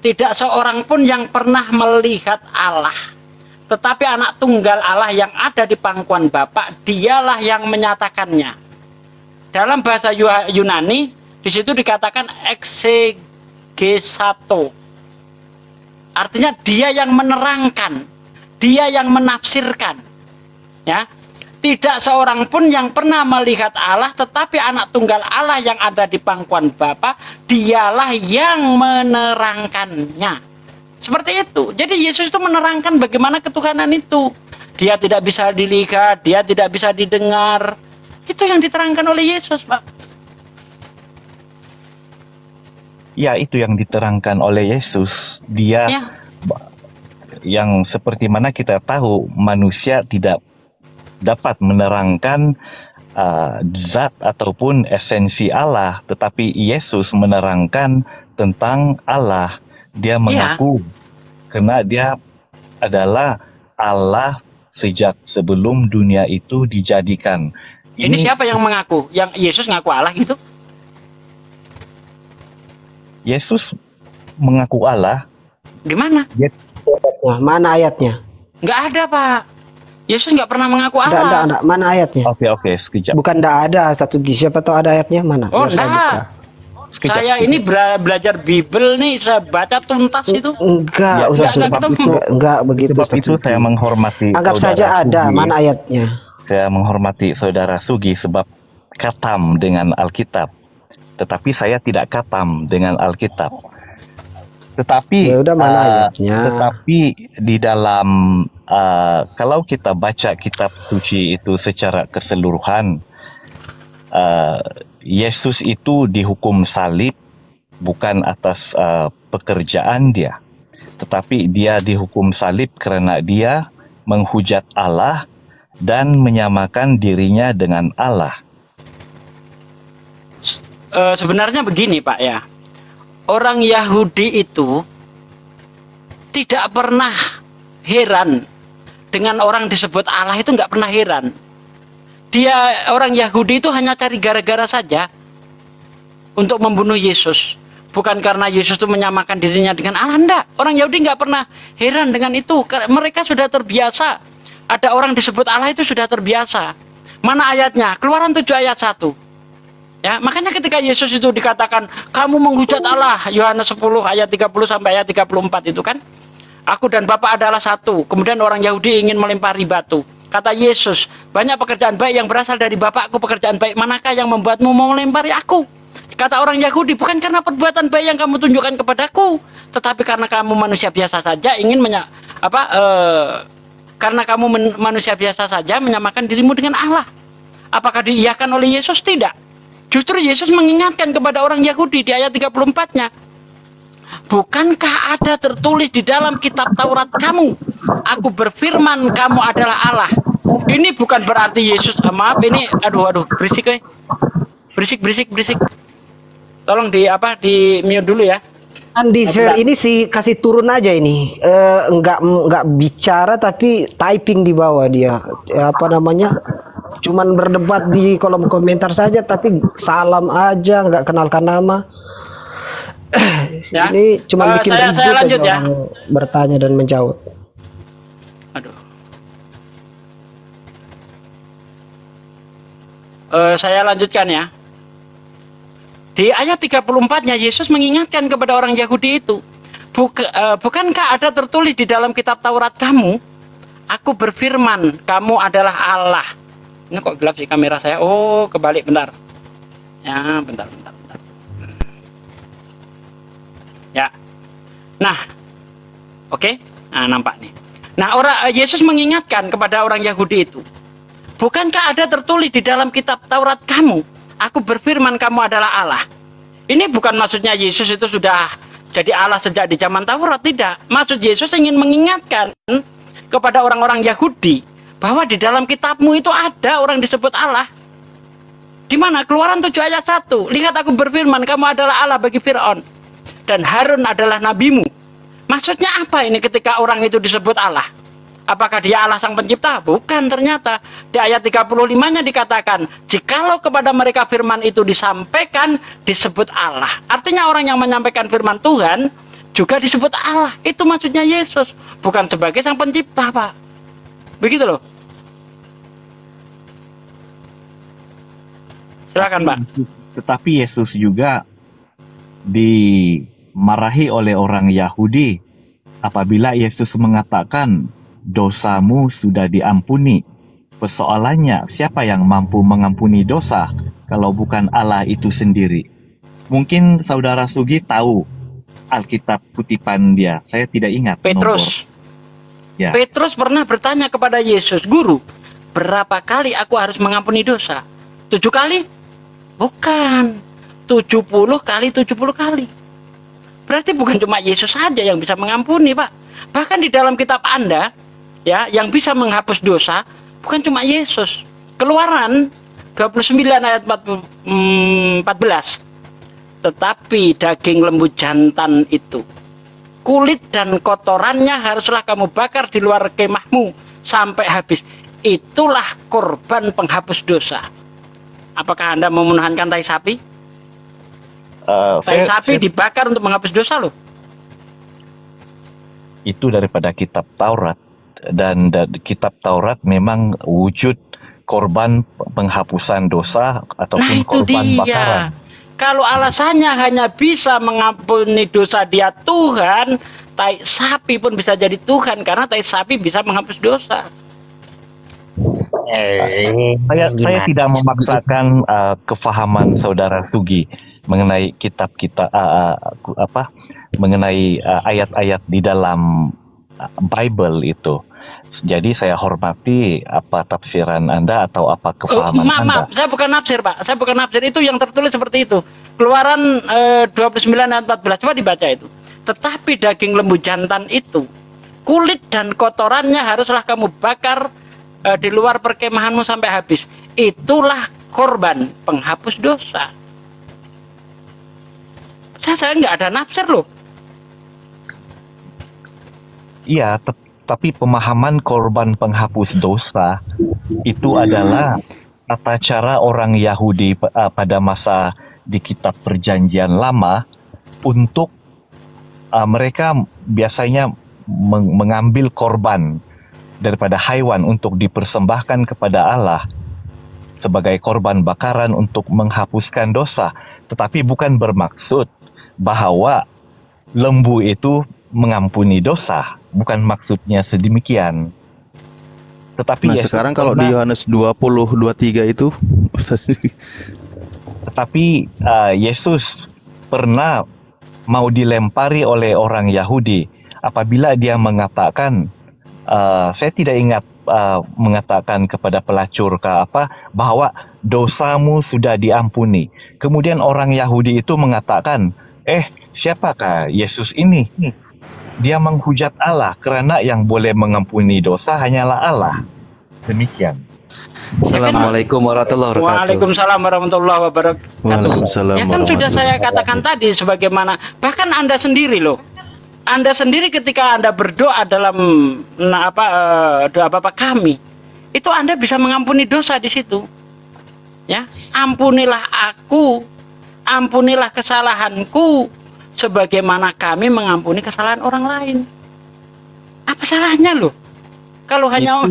tidak seorang pun yang pernah melihat Allah, tetapi anak tunggal Allah yang ada di pangkuan Bapa, dialah yang menyatakannya. Dalam bahasa Yunani, di situ dikatakan exegesato. Artinya dia yang menerangkan, dia yang menafsirkan. Ya. Tidak seorang pun yang pernah melihat Allah, tetapi anak tunggal Allah yang ada di pangkuan Bapa, dialah yang menerangkannya. Seperti itu. Jadi Yesus itu menerangkan bagaimana ketuhanan itu. Dia tidak bisa dilihat, dia tidak bisa didengar. Itu yang diterangkan oleh Yesus, Pak. Ya, itu yang diterangkan oleh Yesus. Dia Ya. yang seperti mana kita tahu manusia tidak dapat menerangkan zat ataupun esensi Allah, tetapi Yesus menerangkan tentang Allah. Dia mengaku karena dia adalah Allah sejak sebelum dunia itu dijadikan. Ini siapa yang mengaku? Yang Yesus ngaku Allah gitu? Yesus mengaku Allah. Di mana? Mana ayatnya? Nggak ada, Pak. Yesus nggak pernah mengaku Allah. Enggak. Mana ayatnya? Oke, sekejap. Bukan enggak ada satu siapa tahu ada ayatnya mana? Oh, enggak. Saya ini belajar Bible nih, saya baca tuntas itu. Enggak, enggak begitu. Sebab itu saya menghormati. Anggap saja ada, Sugi. mana ayatnya? Saya menghormati saudara Sugi sebab katam dengan Alkitab. Tetapi saya tidak katam dengan Alkitab. Tetapi ya udah, mana ayatnya? Tetapi di dalam kalau kita baca kitab suci itu secara keseluruhan, Yesus itu dihukum salib bukan atas pekerjaan dia, tetapi dia dihukum salib karena dia menghujat Allah dan menyamakan dirinya dengan Allah. Sebenarnya begini, Pak, ya. Orang Yahudi itu tidak pernah heran dengan orang disebut Allah, itu nggak pernah heran. Dia, orang Yahudi itu hanya cari gara-gara saja untuk membunuh Yesus. Bukan karena Yesus itu menyamakan dirinya dengan Allah, enggak. Orang Yahudi nggak pernah heran dengan itu. Mereka sudah terbiasa. Ada orang disebut Allah itu sudah terbiasa. Mana ayatnya? Keluaran 7 ayat 1. Ya, makanya ketika Yesus itu dikatakan kamu menghujat Allah, Yohanes 10 ayat 30 sampai ayat 34 itu kan, aku dan Bapa adalah satu. Kemudian orang Yahudi ingin melempari batu. Kata Yesus, banyak pekerjaan baik yang berasal dari Bapakku, pekerjaan baik manakah yang membuatmu mau melempari aku? Kata orang Yahudi, bukan karena perbuatan baik yang kamu tunjukkan kepadaku, tetapi karena kamu manusia biasa saja ingin karena kamu manusia biasa saja menyamakan dirimu dengan Allah. Apakah diiyakan oleh Yesus? Tidak. Justru Yesus mengingatkan kepada orang Yahudi di ayat 34-nya. Bukankah ada tertulis di dalam kitab Taurat kamu, aku berfirman kamu adalah Allah. Ini bukan berarti Yesus, maaf ini, aduh, berisik. Berisik. Tolong di mute dulu ya. Andi Fair ini sih kasih turun aja ini. Enggak bicara tapi typing di bawah dia. Cuman berdebat di kolom komentar saja, tapi salam aja, nggak kenalkan nama. Ya. Ini cuma bikin saya lanjut ya. Bertanya dan menjawab. Aduh. Saya lanjutkan ya. Di ayat 34-nya Yesus mengingatkan kepada orang Yahudi itu, bukankah ada tertulis di dalam kitab Taurat kamu, aku berfirman kamu adalah Allah. Ini kok gelap sih kamera saya. Oh, kebalik, bentar. Ya, bentar. Ya. Nah, oke. Nah, nampak nih. Nah, Yesus mengingatkan kepada orang Yahudi itu, bukankah ada tertulis di dalam kitab Taurat kamu, aku berfirman kamu adalah Allah. Ini bukan maksudnya Yesus itu sudah jadi Allah sejak di zaman Taurat, tidak. Maksud Yesus ingin mengingatkan kepada orang-orang Yahudi bahwa di dalam kitabmu itu ada orang disebut Allah. Di mana? Keluaran 7 ayat 1. Lihat aku berfirman kamu adalah Allah bagi Fir'aun, dan Harun adalah nabimu. Maksudnya apa ini ketika orang itu disebut Allah? Apakah dia Allah sang pencipta? Bukan ternyata. Di ayat 35-nya dikatakan, jikalau kepada mereka firman itu disampaikan, disebut Allah. Artinya orang yang menyampaikan firman Tuhan juga disebut Allah. Itu maksudnya Yesus. Bukan sebagai sang pencipta, Pak. Begitu loh. Silakan, Pak. Tetapi Yesus juga dimarahi oleh orang Yahudi apabila Yesus mengatakan dosamu sudah diampuni. Persoalannya, siapa yang mampu mengampuni dosa kalau bukan Allah itu sendiri? Mungkin saudara Sugi tahu Alkitab kutipan dia. Saya tidak ingat Petrus. Ya. Petrus pernah bertanya kepada Yesus, Guru, berapa kali aku harus mengampuni dosa? 7 kali? Bukan. 70 kali 70 kali. Berarti bukan cuma Yesus saja yang bisa mengampuni, Pak. Bahkan di dalam kitab Anda, ya, yang bisa menghapus dosa bukan cuma Yesus. Keluaran 29 ayat 14. Tetapi daging lembu jantan itu, kulit dan kotorannya haruslah kamu bakar di luar kemahmu sampai habis. Itulah korban penghapus dosa. Apakah Anda mau menuhankan tai sapi? Tai sapi dibakar untuk menghapus dosa loh. Itu daripada kitab Taurat. Dan kitab Taurat memang wujud korban penghapusan dosa ataupun korban bakaran. Kalau alasannya hanya bisa mengampuni dosa dia Tuhan, tai sapi pun bisa jadi Tuhan karena tai sapi bisa menghapus dosa. Saya tidak memaksakan kefahaman saudara Sugi mengenai kitab kita mengenai ayat-ayat di dalam Bible itu. Jadi saya hormati apa tafsiran Anda atau apa kefahaman Anda. Maaf, saya bukan nafsir, Pak. Saya bukan nafsir. Itu yang tertulis seperti itu. Keluaran 29 ayat 14. Coba dibaca itu. Tetapi daging lembu jantan itu, kulit dan kotorannya haruslah kamu bakar di luar perkemahanmu sampai habis. Itulah korban penghapus dosa. Saya nggak ada nafsir loh. Iya, tapi pemahaman korban penghapus dosa itu adalah tata cara orang Yahudi pada masa di kitab Perjanjian Lama untuk mereka biasanya mengambil korban daripada haiwan untuk dipersembahkan kepada Allah sebagai korban bakaran untuk menghapuskan dosa, tetapi bukan bermaksud bahwa lembu itu mengampuni dosa, bukan maksudnya sedemikian. Tetapi sekarang kalau di Yohanes 20:23 itu tetapi Yesus pernah mau dilempari oleh orang Yahudi apabila dia mengatakan saya tidak ingat mengatakan kepada pelacur bahwa dosamu sudah diampuni. Kemudian orang Yahudi itu mengatakan, siapakah Yesus ini? Dia menghujat Allah karena yang boleh mengampuni dosa hanyalah Allah. Demikian. Assalamualaikum warahmatullahi wabarakatuh. Waalaikumsalam warahmatullahi wabarakatuh. Waalaikumsalam Ya kan sudah saya katakan tadi sebagaimana bahkan Anda sendiri loh. Anda sendiri ketika Anda berdoa dalam doa Bapa kami, itu Anda bisa mengampuni dosa di situ. Ya, ampunilah aku, ampunilah kesalahanku sebagaimana kami mengampuni kesalahan orang lain. Apa salahnya loh? Kalau hanya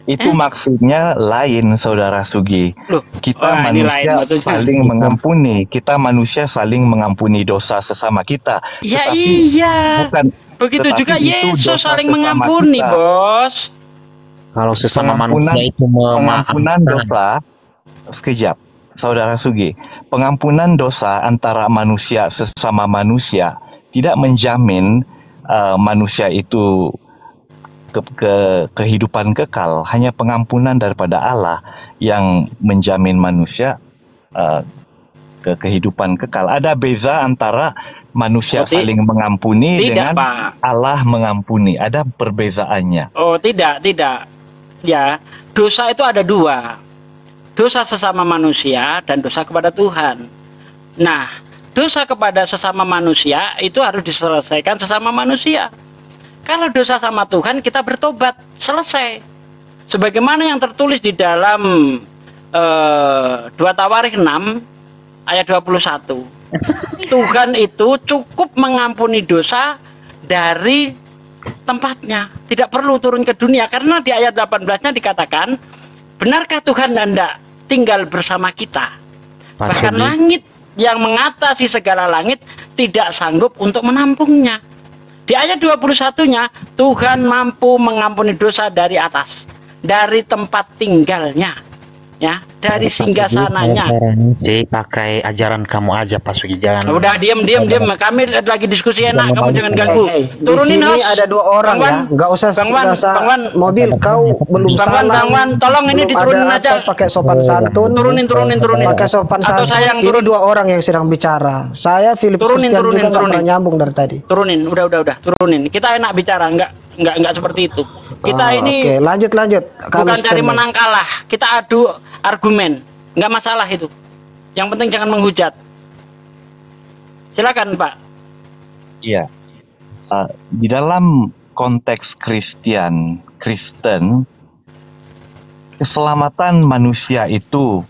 itu maksudnya lain, Saudara Sugi. Loh, kita manusia saling mengampuni. Kita manusia saling mengampuni dosa sesama kita. Ya tetapi iya. Begitu juga Yesus saling mengampuni, kita. Bos. Kalau sesama manusia itu pengampunan dosa, sekejap, Saudara Sugi. Pengampunan dosa antara manusia sesama manusia tidak menjamin manusia itu kehidupan kekal. Hanya pengampunan daripada Allah yang menjamin manusia kehidupan kekal. Ada beza antara manusia saling mengampuni dengan Pak. Allah mengampuni. Ada perbezaannya. Oh tidak. Ya, dosa itu ada dua. Dosa sesama manusia dan dosa kepada Tuhan. Nah, dosa kepada sesama manusia itu harus diselesaikan sesama manusia. Kalau dosa sama Tuhan, kita bertobat, selesai. Sebagaimana yang tertulis di dalam 2 Tawarikh 6 ayat 21. Tuhan itu cukup mengampuni dosa dari tempatnya, tidak perlu turun ke dunia, karena di ayat 18-nya dikatakan, benarkah Tuhan hendak tinggal bersama kita? Bahkan langit yang mengatasi segala langit tidak sanggup untuk menampungnya. Di ayat 21-nya, Tuhan mampu mengampuni dosa dari atas, dari tempat tinggalnya, ya, dari singgasananya. Sih pakai ajaran kamu aja, Pak Sugi, jangan. Udah diam. Kami lagi diskusi enak, kamu jangan ganggu. Turunin host. Ada 2 orang ya, nggak usah mobil. Kau belum Bang Wan, tolong ini diturunin aja. Pakai sopan santun. Turunin. Pakai sopan santun. Atau saya yang turun. Ini 2 orang yang sedang bicara. Saya Philip turunin. Nyambung dari tadi. Turunin, udah. Turunin. Kita enak bicara, enggak seperti itu. Kita ini Oke, lanjut. Bukan cari menang kalah, kita adu argumen, nggak masalah itu. Yang penting jangan menghujat. Silakan, Pak. Iya. Di dalam konteks Kristen, keselamatan manusia itu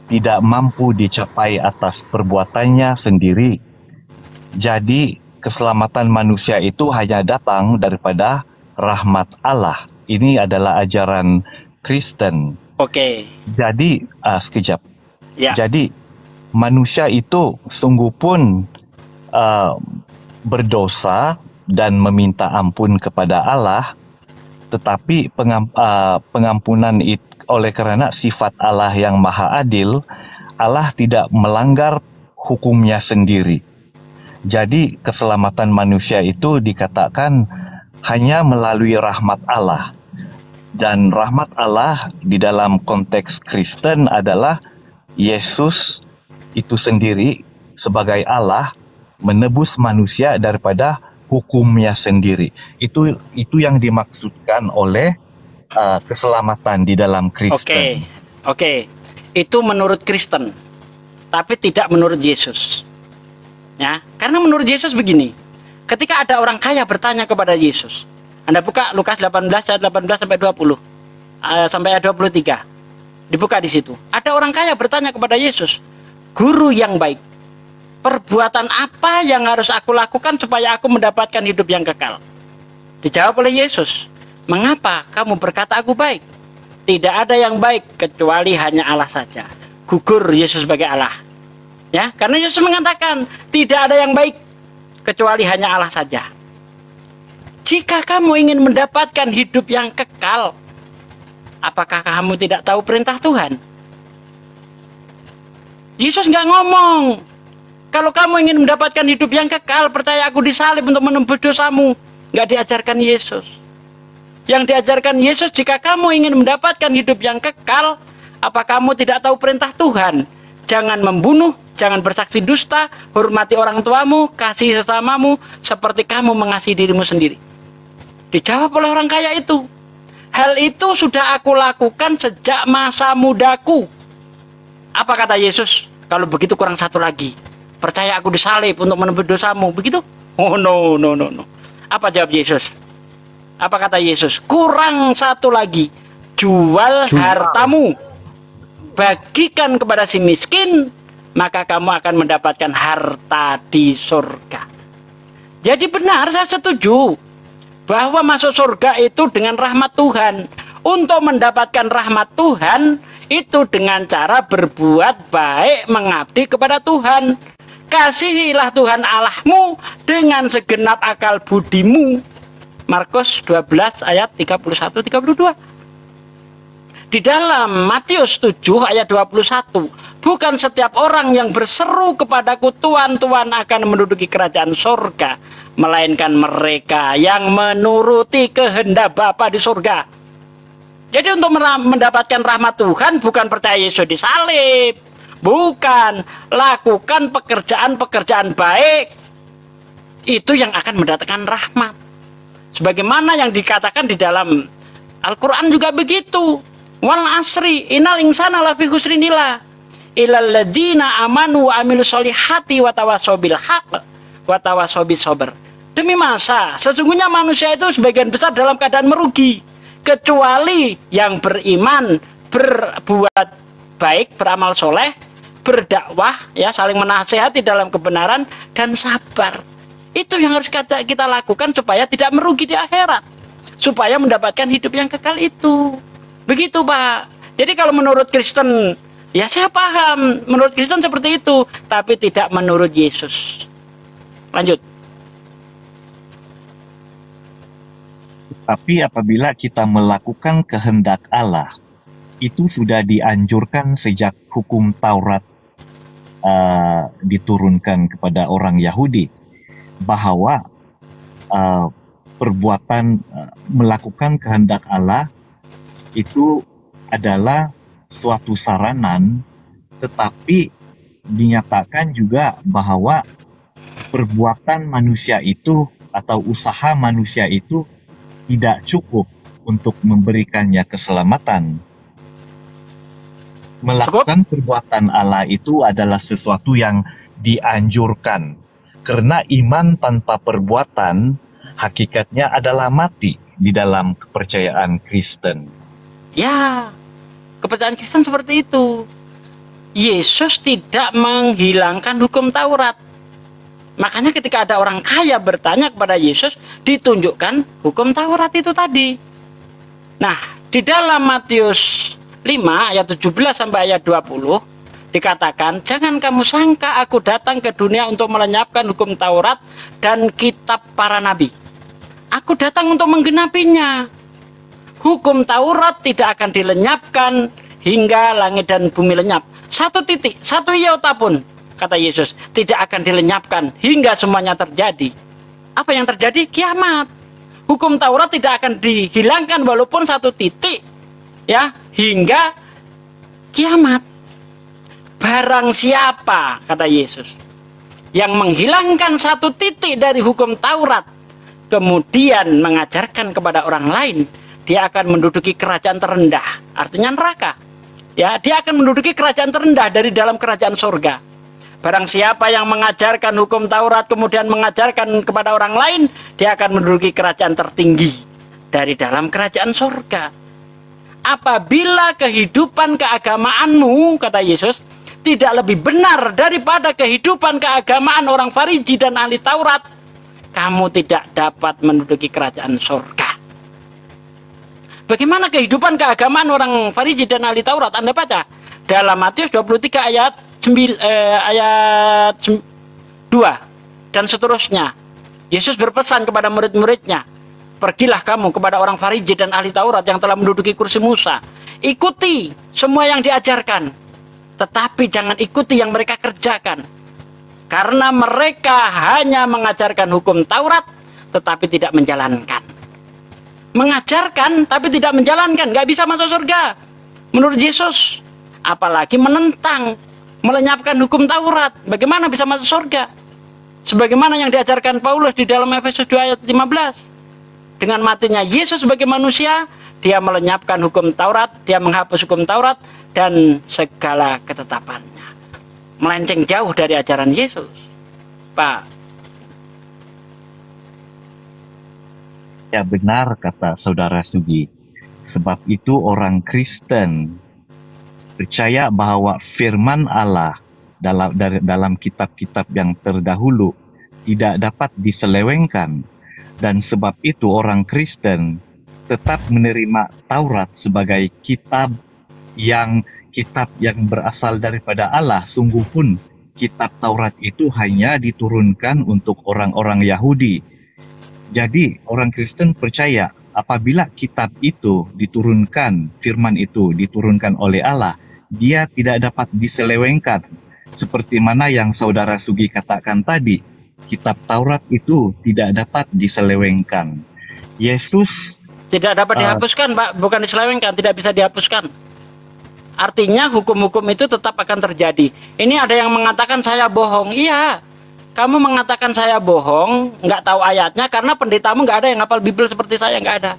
tidak mampu dicapai atas perbuatannya sendiri. Jadi, keselamatan manusia itu hanya datang daripada rahmat Allah. Ini adalah ajaran Kristen. Oke. Jadi, sekejap. Ya. Jadi, manusia itu sungguh pun berdosa dan meminta ampun kepada Allah, tetapi pengampunan itu oleh karena sifat Allah yang maha adil, Allah tidak melanggar hukumnya sendiri. Jadi, keselamatan manusia itu dikatakan hanya melalui rahmat Allah. Dan rahmat Allah di dalam konteks Kristen adalah Yesus itu sendiri sebagai Allah menebus manusia daripada hukumnya sendiri. Itu yang dimaksudkan oleh keselamatan di dalam Kristen. Oke. Itu menurut Kristen, tapi tidak menurut Yesus. Ya, karena menurut Yesus begini. Ketika ada orang kaya bertanya kepada Yesus, Anda buka Lukas 18 ayat 18 sampai 20, sampai ayat 23. Dibuka di situ. Ada orang kaya bertanya kepada Yesus, "Guru yang baik, perbuatan apa yang harus aku lakukan supaya aku mendapatkan hidup yang kekal?" Dijawab oleh Yesus, "Mengapa kamu berkata aku baik? Tidak ada yang baik kecuali hanya Allah saja." Gugur Yesus sebagai Allah. Ya, karena Yesus mengatakan, tidak ada yang baik kecuali hanya Allah saja. Jika kamu ingin mendapatkan hidup yang kekal, apakah kamu tidak tahu perintah Tuhan? Yesus nggak ngomong, kalau kamu ingin mendapatkan hidup yang kekal, percaya aku disalib untuk menembus dosamu. Nggak diajarkan Yesus. Yang diajarkan Yesus, jika kamu ingin mendapatkan hidup yang kekal, apa kamu tidak tahu perintah Tuhan? Jangan membunuh, jangan bersaksi dusta, hormati orang tuamu, kasih sesamamu, seperti kamu mengasihi dirimu sendiri. Dijawab oleh orang kaya itu, hal itu sudah aku lakukan sejak masa mudaku. Apa kata Yesus? Kalau begitu kurang satu lagi. Percaya aku disalib untuk menebus dosamu. Begitu? Oh no. Apa jawab Yesus? Apa kata Yesus? Kurang satu lagi. Jual hartamu, bagikan kepada si miskin, maka kamu akan mendapatkan harta di surga. Jadi benar, saya setuju bahwa masuk surga itu dengan rahmat Tuhan. Untuk mendapatkan rahmat Tuhan itu dengan cara berbuat baik, mengabdi kepada Tuhan. Kasihilah Tuhan Allahmu dengan segenap akal budimu. Markus 12 ayat 31-32. Di dalam Matius 7 ayat 21, bukan setiap orang yang berseru kepadaku Tuhan, Tuhan akan menduduki kerajaan surga, melainkan mereka yang menuruti kehendak Bapa di surga. Jadi untuk mendapatkan rahmat Tuhan, bukan percaya Yesus disalib, bukan, lakukan pekerjaan-pekerjaan baik, itu yang akan mendatangkan rahmat. Sebagaimana yang dikatakan di dalam Al-Quran juga begitu. Wal asri innal insana lafi khusrinillah illal ladzina amanu wa amilus solihati wa tawassaw bil haqq wa tawassaw bis sabr. Demi masa, sesungguhnya manusia itu sebagian besar dalam keadaan merugi, kecuali yang beriman, berbuat baik, beramal soleh, berdakwah, ya, saling menasehati dalam kebenaran, dan sabar. Itu yang harus kita lakukan supaya tidak merugi di akhirat, supaya mendapatkan hidup yang kekal itu. Begitu, Pak. Jadi kalau menurut Kristen, ya saya paham, menurut Kristen seperti itu, tapi tidak menurut Yesus. Lanjut. Tapi apabila kita melakukan kehendak Allah, itu sudah dianjurkan sejak hukum Taurat diturunkan kepada orang Yahudi, bahwa perbuatan melakukan kehendak Allah itu adalah suatu saranan, tetapi dinyatakan juga bahwa perbuatan manusia itu atau usaha manusia itu tidak cukup untuk memberikannya keselamatan. Melakukan perbuatan Allah itu adalah sesuatu yang dianjurkan, karena iman tanpa perbuatan hakikatnya adalah mati di dalam kepercayaan Kristen. Ya, kepercayaan Kristen seperti itu. Yesus tidak menghilangkan hukum Taurat. Makanya ketika ada orang kaya bertanya kepada Yesus, ditunjukkan hukum Taurat itu tadi. Nah, di dalam Matius 5 ayat 17 sampai ayat 20 dikatakan, jangan kamu sangka aku datang ke dunia untuk melenyapkan hukum Taurat dan kitab para nabi. Aku datang untuk menggenapinya. Hukum Taurat tidak akan dilenyapkan hingga langit dan bumi lenyap. Satu titik, satu iota pun, kata Yesus, tidak akan dilenyapkan hingga semuanya terjadi. Apa yang terjadi? Kiamat. Hukum Taurat tidak akan dihilangkan walaupun satu titik, ya, hingga kiamat. Barang siapa, kata Yesus, yang menghilangkan satu titik dari hukum Taurat, kemudian mengajarkan kepada orang lain, dia akan menduduki kerajaan terendah, artinya neraka. Ya, dia akan menduduki kerajaan terendah dari dalam kerajaan surga. Barang siapa yang mengajarkan hukum Taurat kemudian mengajarkan kepada orang lain, dia akan menduduki kerajaan tertinggi dari dalam kerajaan surga. Apabila kehidupan keagamaanmu, kata Yesus, tidak lebih benar daripada kehidupan keagamaan orang Farisi dan ahli Taurat, kamu tidak dapat menduduki kerajaan surga. Bagaimana kehidupan keagamaan orang Farisi dan ahli Taurat? Anda baca dalam Matius 23 ayat 2 dan seterusnya. Yesus berpesan kepada murid-muridnya, pergilah kamu kepada orang Farisi dan ahli Taurat yang telah menduduki kursi Musa. Ikuti semua yang diajarkan, tetapi jangan ikuti yang mereka kerjakan. Karena mereka hanya mengajarkan hukum Taurat, tetapi tidak menjalankan. Mengajarkan, tapi tidak menjalankan, nggak bisa masuk surga. Menurut Yesus, apalagi menentang, melenyapkan hukum Taurat, bagaimana bisa masuk surga? Sebagaimana yang diajarkan Paulus di dalam Efesus 2 ayat 15. Dengan matinya Yesus sebagai manusia, dia melenyapkan hukum Taurat, dia menghapus hukum Taurat dan segala ketetapannya. Melenceng jauh dari ajaran Yesus, Pak. Ya, benar kata Saudara Sugi. Sebab itu orang Kristen percaya bahwa firman Allah dalam kitab-kitab yang terdahulu tidak dapat diselewengkan, dan sebab itu orang Kristen tetap menerima Taurat sebagai kitab yang berasal daripada Allah. Sungguh pun kitab Taurat itu hanya diturunkan untuk orang-orang Yahudi. Jadi orang Kristen percaya apabila kitab itu diturunkan, firman itu diturunkan oleh Allah, dia tidak dapat diselewengkan. Seperti mana yang Saudara Sugi katakan tadi, kitab Taurat itu tidak dapat diselewengkan. Yesus tidak dapat dihapuskan, Pak, bukan diselewengkan, tidak bisa dihapuskan. Artinya hukum-hukum itu tetap akan terjadi. Ini ada yang mengatakan saya bohong. Iya, kamu mengatakan saya bohong, nggak tahu ayatnya, karena pendetamu nggak ada yang hafal Bible seperti saya, nggak ada.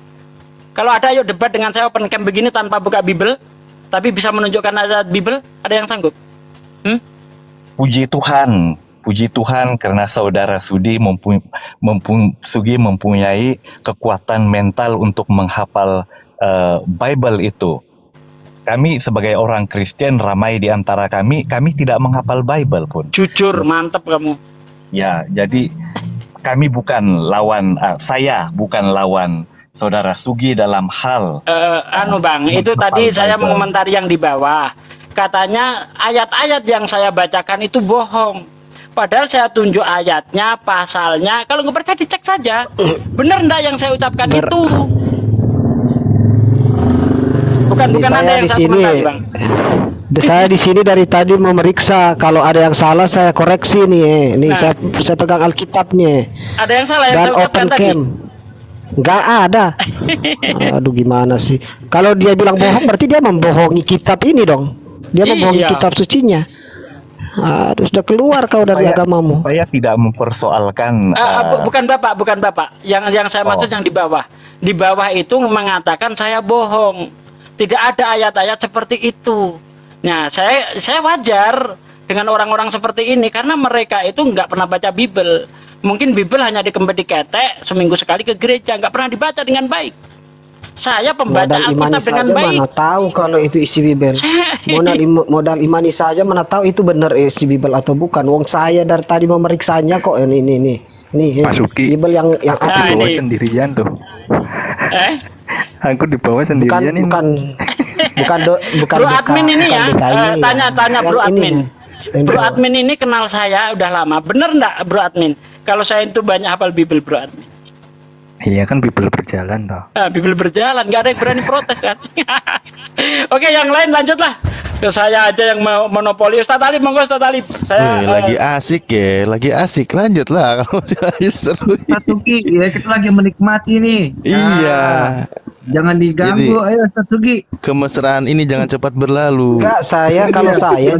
Kalau ada, yuk debat dengan saya open camp begini tanpa buka Bible, tapi bisa menunjukkan ayat Bible, ada yang sanggup? Puji Tuhan, puji Tuhan karena saudara Sugi mempunyai kekuatan mental untuk menghafal Bible itu. Kami sebagai orang Kristen, ramai di antara kami tidak menghafal Bible pun. Jujur, mantep kamu. Ya, jadi kami bukan lawan, saya bukan lawan saudara Sugi dalam hal. Bang, itu tadi saya mengomentari yang di bawah. Katanya ayat-ayat yang saya bacakan itu bohong. Padahal saya tunjuk ayatnya, pasalnya. Kalau nggak percaya dicek saja. Benar enggak yang saya ucapkan itu? Bukan Anda yang saya komentari, Bang. Saya di sini dari tadi memeriksa, kalau ada yang salah saya koreksi nih. Nih saya pegang Alkitab nih. Ada yang salah yang dan saya ucapkan open tadi? cam. Nggak ada. Aduh, gimana sih? Kalau dia bilang bohong berarti dia membohongi kitab ini dong. Dia membohongi kitab sucinya. Aduh, sudah keluar kau dari agamamu. Saya tidak mempersoalkan. Bukan Bapak. Yang saya maksud yang di bawah. Di bawah itu mengatakan saya bohong. Tidak ada ayat-ayat seperti itu. Nah, saya wajar dengan orang-orang seperti ini karena mereka itu nggak pernah baca Bible. Mungkin Bible hanya dikempet ketek seminggu sekali ke gereja, nggak pernah dibaca dengan baik. Saya pembaca Alkitab dengan baik. Mana tahu kalau itu isi Bible. Modal imani saja mana tahu itu benar isi Bible atau bukan. Wong saya dari tadi memeriksanya kok. Nih Pak Sugi, Bible yang aku bawa sendirian tuh. Aku dibawa sendirian ini. Bukan Bro admin ini ya. Tanya Bro admin. Bro admin ini kenal saya udah lama. Bener enggak Bro admin? Kalau saya itu banyak hafal Bible Bro admin. Iya kan Bible berjalan toh. Bible berjalan, nggak ada yang berani protes kan. Oke, yang lain lanjutlah. Saya aja yang monopoli. Ustaz Talib, monggo Ustaz Talib. Saya lagi asik lanjutlah kalau seru. Sugi, ya kita lagi menikmati nih. Iya. Jangan diganggu, ayo Ustaz Sugi. Kemesraan ini jangan cepat berlalu. Enggak, saya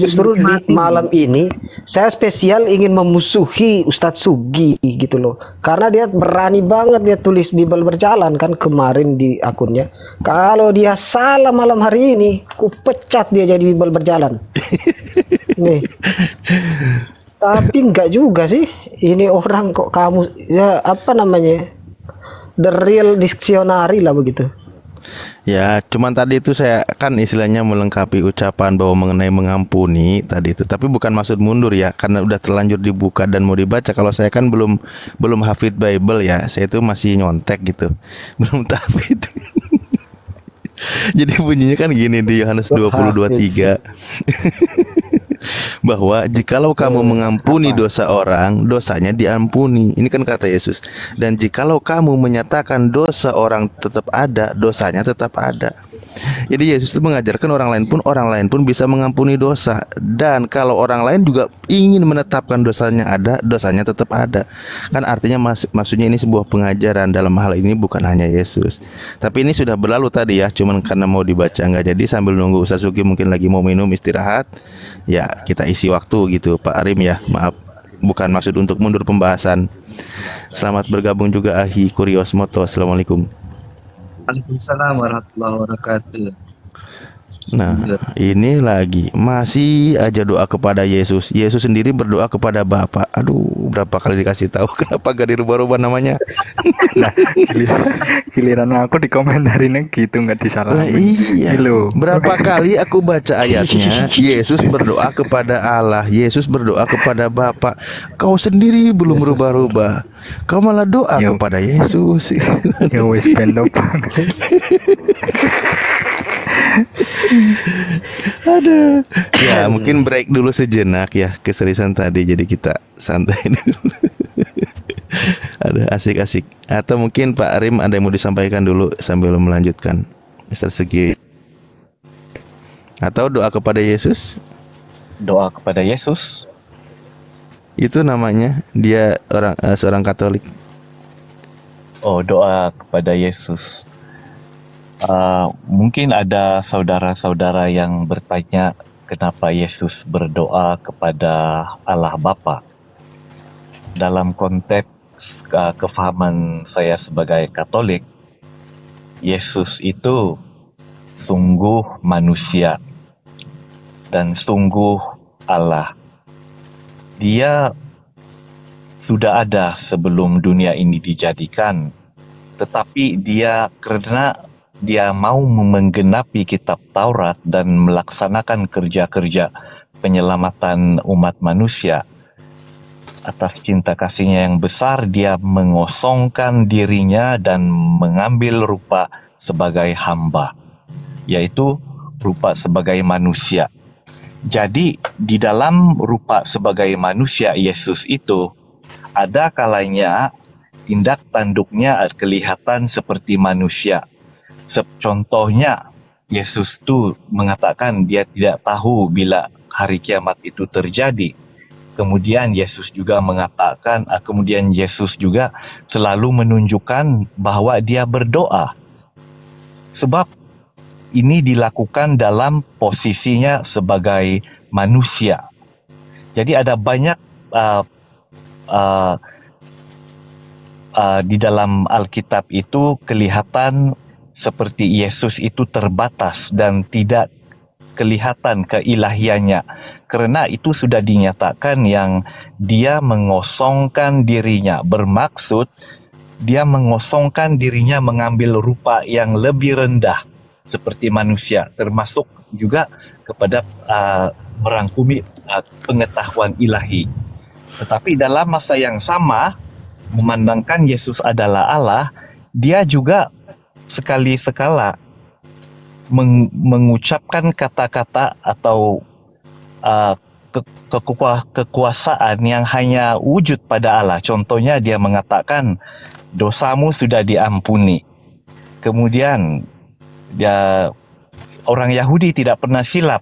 justru di malam ini saya spesial ingin memusuhi Ustadz Sugi gitu loh. Karena dia berani banget dia tulis Bible berjalan kan kemarin di akunnya. Kalau dia salah malam hari ini, ku pecat dia jadi Bible berjalan. Nih. Tapi enggak juga sih. Ini orang kok kamu ya apa namanya? The real dictionary lah begitu. Ya, cuman tadi itu saya kan istilahnya melengkapi ucapan bahwa mengenai mengampuni tadi itu, tapi bukan maksud mundur ya, karena udah terlanjur dibuka dan mau dibaca. Kalau saya kan belum hafid Bible ya, saya itu masih nyontek gitu, belum hafid. Jadi bunyinya kan gini di Yohanes 20:23. Bahwa jikalau kamu mengampuni dosa orang, dosanya diampuni. Ini kan kata Yesus. Dan jikalau kamu menyatakan dosa orang tetap ada, dosanya tetap ada. Jadi Yesus itu mengajarkan orang lain pun bisa mengampuni dosa. Dan kalau orang lain juga ingin menetapkan dosanya ada, dosanya tetap ada. Kan artinya maksudnya ini sebuah pengajaran. Dalam hal ini bukan hanya Yesus. Tapi ini sudah berlalu tadi ya, cuman karena mau dibaca nggak jadi, sambil nunggu Ustaz Sugi mungkin lagi mau minum istirahat. Ya kita isi waktu gitu Pak Arim ya. Maaf, bukan maksud untuk mundur pembahasan. Selamat bergabung juga Ahi Kuriosmoto. Assalamualaikum. Waalaikumsalam warahmatullahi wabarakatuh. Nah, ini lagi masih aja doa kepada Yesus. Yesus sendiri berdoa kepada Bapa. Aduh, berapa kali dikasih tahu kenapa gak dirubah-rubah namanya? Nah, giliran aku dikomentarinnya gitu nggak disalahin. Iya. Berapa kali aku baca ayatnya? Yesus berdoa kepada Allah. Yesus berdoa kepada Bapa. Kau sendiri belum berubah-ubah. Kau malah doa kepada Yesus. Ya wes bendo banget. Aduh. Ya mungkin break dulu sejenak ya keseriusan tadi, jadi kita santai dulu. Ada asik-asik. Atau mungkin Pak Arim ada yang mau disampaikan dulu sambil melanjutkan strategi. Atau doa kepada Yesus. Doa kepada Yesus. Itu namanya dia seorang Katolik. Oh, doa kepada Yesus. Mungkin ada saudara-saudara yang bertanya kenapa Yesus berdoa kepada Allah Bapa. Dalam konteks kefahaman saya sebagai Katolik, Yesus itu sungguh manusia dan sungguh Allah. Dia sudah ada sebelum dunia ini dijadikan. Tetapi karena dia mau menggenapi kitab Taurat dan melaksanakan kerja-kerja penyelamatan umat manusia, atas cinta kasihnya yang besar, dia mengosongkan dirinya dan mengambil rupa sebagai hamba, yaitu rupa sebagai manusia. Jadi, di dalam rupa sebagai manusia Yesus itu, ada kalanya tindak tanduknya kelihatan seperti manusia. Contohnya, Yesus itu mengatakan dia tidak tahu bila hari kiamat itu terjadi. Kemudian Yesus juga selalu menunjukkan bahwa dia berdoa. Sebab ini dilakukan dalam posisinya sebagai manusia. Jadi ada banyak di dalam Alkitab itu kelihatan seperti Yesus itu terbatas dan tidak kelihatan keilahiannya. Karena itu sudah dinyatakan yang dia mengosongkan dirinya. Bermaksud dia mengosongkan dirinya mengambil rupa yang lebih rendah seperti manusia. Termasuk juga kepada merangkumi pengetahuan ilahi. Tetapi dalam masa yang sama, memandangkan Yesus adalah Allah, dia juga sekali-sekala mengucapkan kata-kata atau kekuasaan yang hanya wujud pada Allah. Contohnya dia mengatakan, dosamu sudah diampuni. Kemudian orang Yahudi tidak pernah silap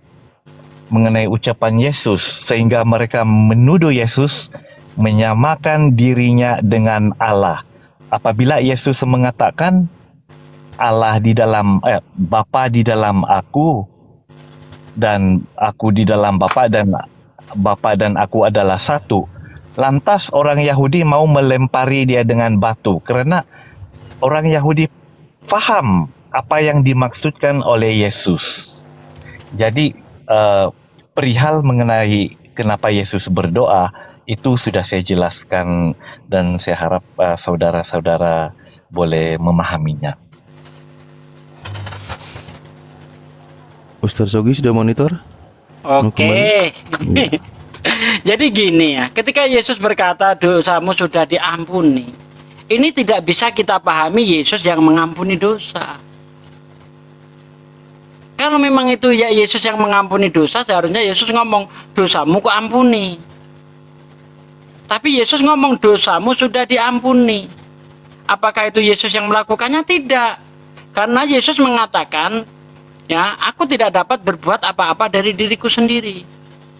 mengenai ucapan Yesus, sehingga mereka menuduh Yesus menyamakan dirinya dengan Allah. Apabila Yesus mengatakan Allah di dalam Bapa di dalam aku dan aku di dalam Bapa dan Bapa dan aku adalah satu, lantas orang Yahudi mau melempari dia dengan batu karena orang Yahudi faham apa yang dimaksudkan oleh Yesus. Jadi perihal mengenai kenapa Yesus berdoa itu sudah saya jelaskan dan saya harap saudara-saudara boleh memahaminya. Ustaz Sogi sudah monitor? Oke. Jadi gini ya, ketika Yesus berkata dosamu sudah diampuni, ini tidak bisa kita pahami Yesus yang mengampuni dosa. Kalau memang itu ya Yesus yang mengampuni dosa, seharusnya Yesus ngomong dosamu kuampuni. Tapi Yesus ngomong dosamu sudah diampuni. Apakah itu Yesus yang melakukannya? Tidak. Karena Yesus mengatakan, ya, aku tidak dapat berbuat apa-apa dari diriku sendiri.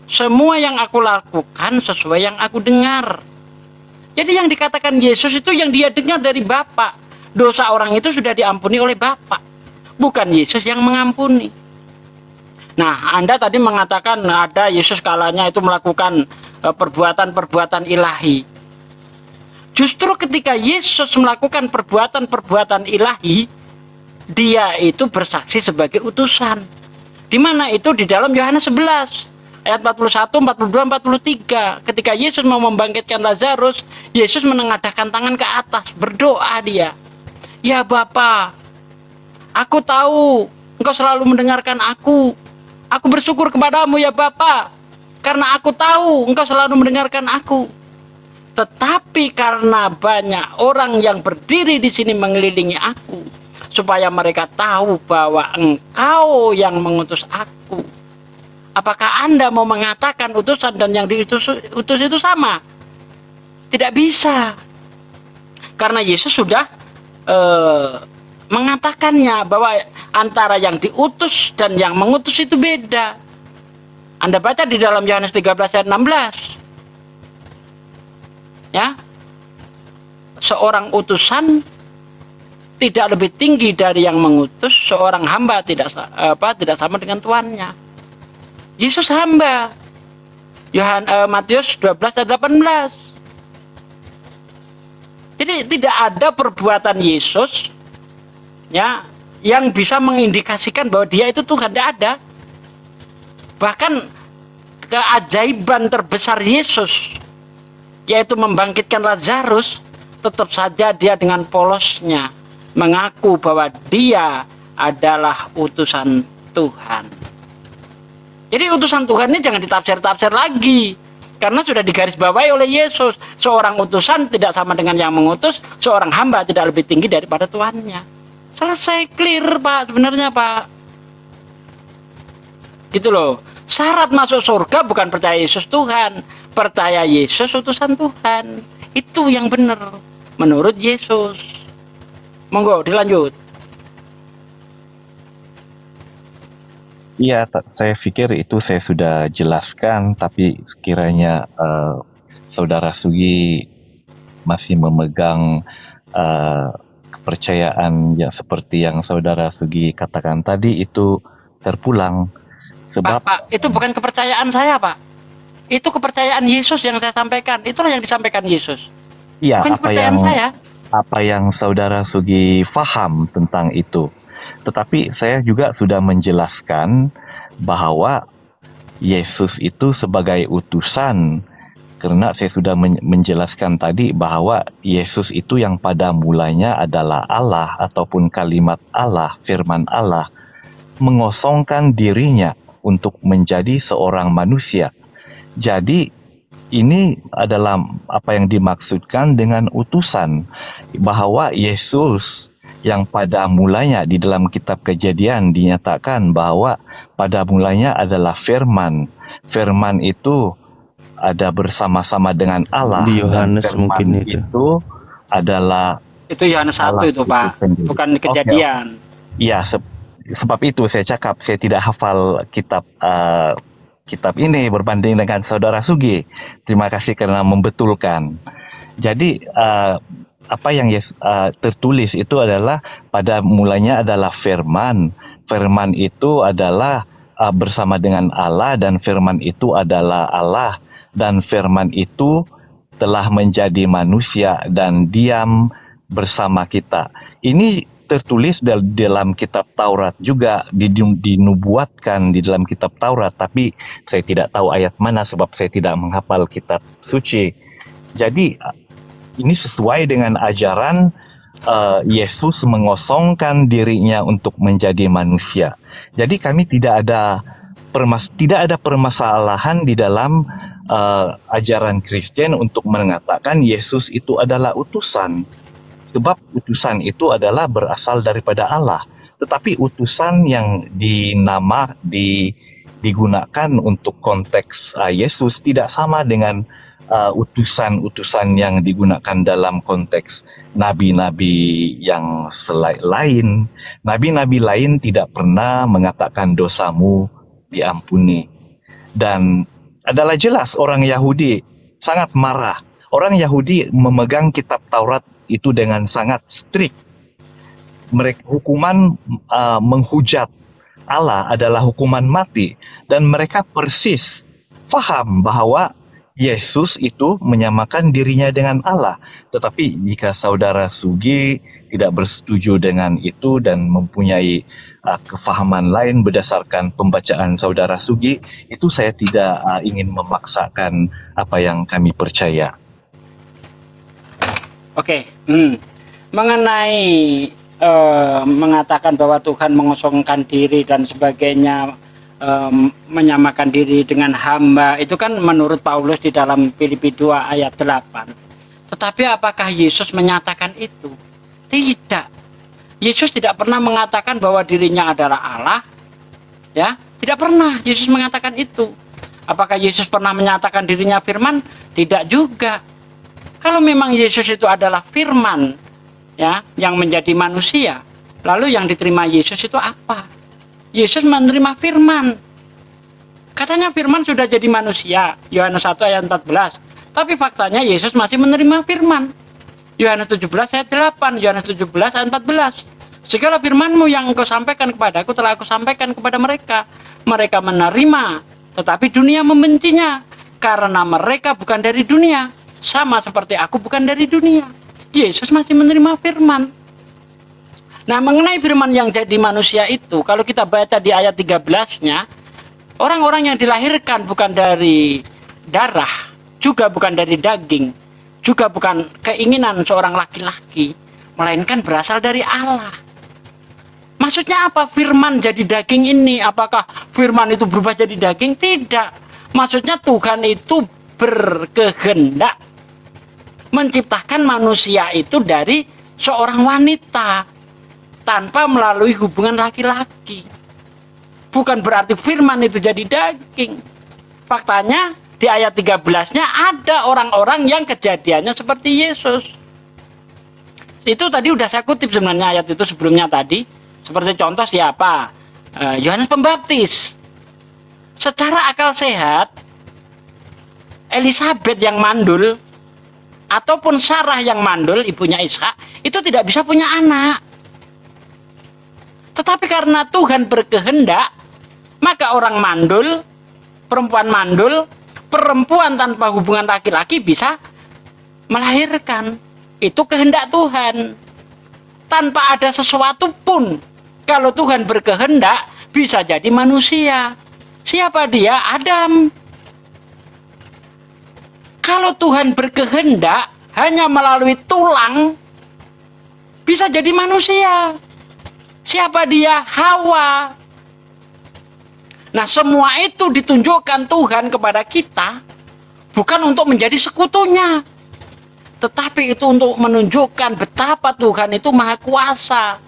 Semua yang aku lakukan sesuai yang aku dengar. Jadi yang dikatakan Yesus itu yang dia dengar dari Bapa. Dosa orang itu sudah diampuni oleh Bapa, bukan Yesus yang mengampuni. Nah, Anda tadi mengatakan ada Yesus kalanya itu melakukan perbuatan-perbuatan ilahi. Justru ketika Yesus melakukan perbuatan-perbuatan ilahi, dia itu bersaksi sebagai utusan. Di mana itu di dalam Yohanes 11 ayat 41, 42, 43. Ketika Yesus mau membangkitkan Lazarus, Yesus menengadahkan tangan ke atas, berdoa dia. Ya Bapa, aku tahu Engkau selalu mendengarkan aku. Aku bersyukur kepadamu ya Bapa, karena aku tahu Engkau selalu mendengarkan aku. Tetapi karena banyak orang yang berdiri di sini mengelilingi aku, supaya mereka tahu bahwa Engkau yang mengutus aku. Apakah Anda mau mengatakan utusan dan yang diutus itu sama? Tidak bisa. Karena Yesus sudah mengatakannya bahwa antara yang diutus dan yang mengutus itu beda. Anda baca di dalam Yohanes 13 ayat 16. Ya. Seorang utusan tidak lebih tinggi dari yang mengutus, seorang hamba tidak sama dengan tuannya. Yesus hamba. Matius 12 ayat 18. Jadi tidak ada perbuatan Yesus ya yang bisa mengindikasikan bahwa dia itu Tuhan, tidak ada. Bahkan keajaiban terbesar Yesus yaitu membangkitkan Lazarus, tetap saja dia dengan polosnya mengaku bahwa dia adalah utusan Tuhan. Jadi utusan Tuhan ini jangan ditafsir-tafsir lagi, karena sudah digarisbawahi oleh Yesus. Seorang utusan tidak sama dengan yang mengutus, seorang hamba tidak lebih tinggi daripada Tuhannya. Selesai, clear Pak, sebenarnya Pak. Gitu loh. Syarat masuk surga bukan percaya Yesus Tuhan, percaya Yesus utusan Tuhan. Itu yang benar menurut Yesus. Monggo dilanjut. Iya, saya pikir itu saya sudah jelaskan, tapi sekiranya Saudara Sugi masih memegang kepercayaan yang seperti yang Saudara Sugi katakan tadi, itu terpulang. Sebab Pak, itu bukan kepercayaan saya, Pak. Itu kepercayaan Yesus yang saya sampaikan. Itulah yang disampaikan Yesus. iya, Bukan kepercayaan saya. apa yang Saudara Sugi faham tentang itu. Tetapi saya juga sudah menjelaskan bahwa Yesus itu sebagai utusan, karena saya sudah menjelaskan tadi bahwa Yesus itu yang pada mulanya adalah Allah ataupun kalimat Allah, firman Allah, mengosongkan dirinya untuk menjadi seorang manusia. Jadi ini adalah apa yang dimaksudkan dengan utusan, bahwa Yesus yang pada mulanya di dalam kitab Kejadian dinyatakan bahwa pada mulanya adalah firman. Firman itu ada bersama-sama dengan Allah. Di Yohanes mungkin itu adalah itu Yohanes 1 itu Pak, bukan Kejadian. Iya, sebab itu saya cakap saya tidak hafal kitab ini berbanding dengan Saudara Sugi. Terima kasih karena membetulkan. Jadi apa yang tertulis itu adalah pada mulanya adalah firman. Firman itu adalah bersama dengan Allah, dan firman itu adalah Allah, dan firman itu telah menjadi manusia dan diam bersama kita. Ini tertulis dalam kitab Taurat juga, dinubuatkan di dalam kitab Taurat, tapi saya tidak tahu ayat mana sebab saya tidak menghafal kitab suci. Jadi ini sesuai dengan ajaran Yesus mengosongkan dirinya untuk menjadi manusia. Jadi kami tidak ada permasalahan di dalam ajaran Kristen untuk mengatakan Yesus itu adalah utusan. Sebab utusan itu adalah berasal daripada Allah. Tetapi utusan yang digunakan untuk konteks Yesus tidak sama dengan utusan-utusan yang digunakan dalam konteks nabi-nabi yang lain. Nabi-nabi lain tidak pernah mengatakan dosamu diampuni. Dan adalah jelas orang Yahudi sangat marah. Orang Yahudi memegang kitab Taurat itu dengan sangat strict. Mereka hukuman menghujat Allah adalah hukuman mati, dan mereka persis faham bahwa Yesus itu menyamakan dirinya dengan Allah. Tetapi jika Saudara Sugi tidak bersetuju dengan itu dan mempunyai kefahaman lain berdasarkan pembacaan Saudara Sugi, itu saya tidak ingin memaksakan apa yang kami percaya. Oke, mengenai mengatakan bahwa Tuhan mengosongkan diri dan sebagainya, menyamakan diri dengan hamba, itu kan menurut Paulus di dalam Filipi 2 ayat 8. Tetapi apakah Yesus menyatakan itu? Tidak. Yesus tidak pernah mengatakan bahwa dirinya adalah Allah. Ya, tidak pernah Yesus mengatakan itu. Apakah Yesus pernah menyatakan dirinya firman? Tidak juga. Kalau memang Yesus itu adalah firman, ya, yang menjadi manusia, lalu yang diterima Yesus itu apa? Yesus menerima firman. Katanya firman sudah jadi manusia, Yohanes 1 ayat 14. Tapi faktanya Yesus masih menerima firman. Yohanes 17 ayat 8, Yohanes 17 ayat 14. Segala firman-Mu yang Engkau sampaikan kepadaku telah Aku sampaikan kepada mereka. Mereka menerima, tetapi dunia membencinya, karena mereka bukan dari dunia, sama seperti Aku bukan dari dunia. Yesus masih menerima firman. Nah, mengenai firman yang jadi manusia itu, kalau kita baca di ayat 13-nya, orang-orang yang dilahirkan bukan dari darah, juga bukan dari daging, juga bukan keinginan seorang laki-laki, melainkan berasal dari Allah. Maksudnya apa? Firman jadi daging ini, apakah firman itu berubah jadi daging? Tidak. Maksudnya Tuhan itu berkehendak menciptakan manusia itu dari seorang wanita tanpa melalui hubungan laki-laki. Bukan berarti firman itu jadi daging. Faktanya di ayat 13-nya ada orang-orang yang kejadiannya seperti Yesus. Itu tadi udah saya kutip sebenarnya ayat itu sebelumnya tadi. Seperti contoh siapa? Yohanes Pembaptis. Secara akal sehat, Elisabeth yang mandul ataupun Sarah yang mandul, ibunya Ishak, itu tidak bisa punya anak. Tetapi karena Tuhan berkehendak, maka orang mandul, perempuan tanpa hubungan laki-laki bisa melahirkan. Itu kehendak Tuhan. Tanpa ada sesuatu pun, kalau Tuhan berkehendak, bisa jadi manusia. Siapa dia? Adam. Kalau Tuhan berkehendak hanya melalui tulang, bisa jadi manusia. Siapa dia? Hawa. Nah, semua itu ditunjukkan Tuhan kepada kita bukan untuk menjadi sekutunya, tetapi itu untuk menunjukkan betapa Tuhan itu maha kuasa.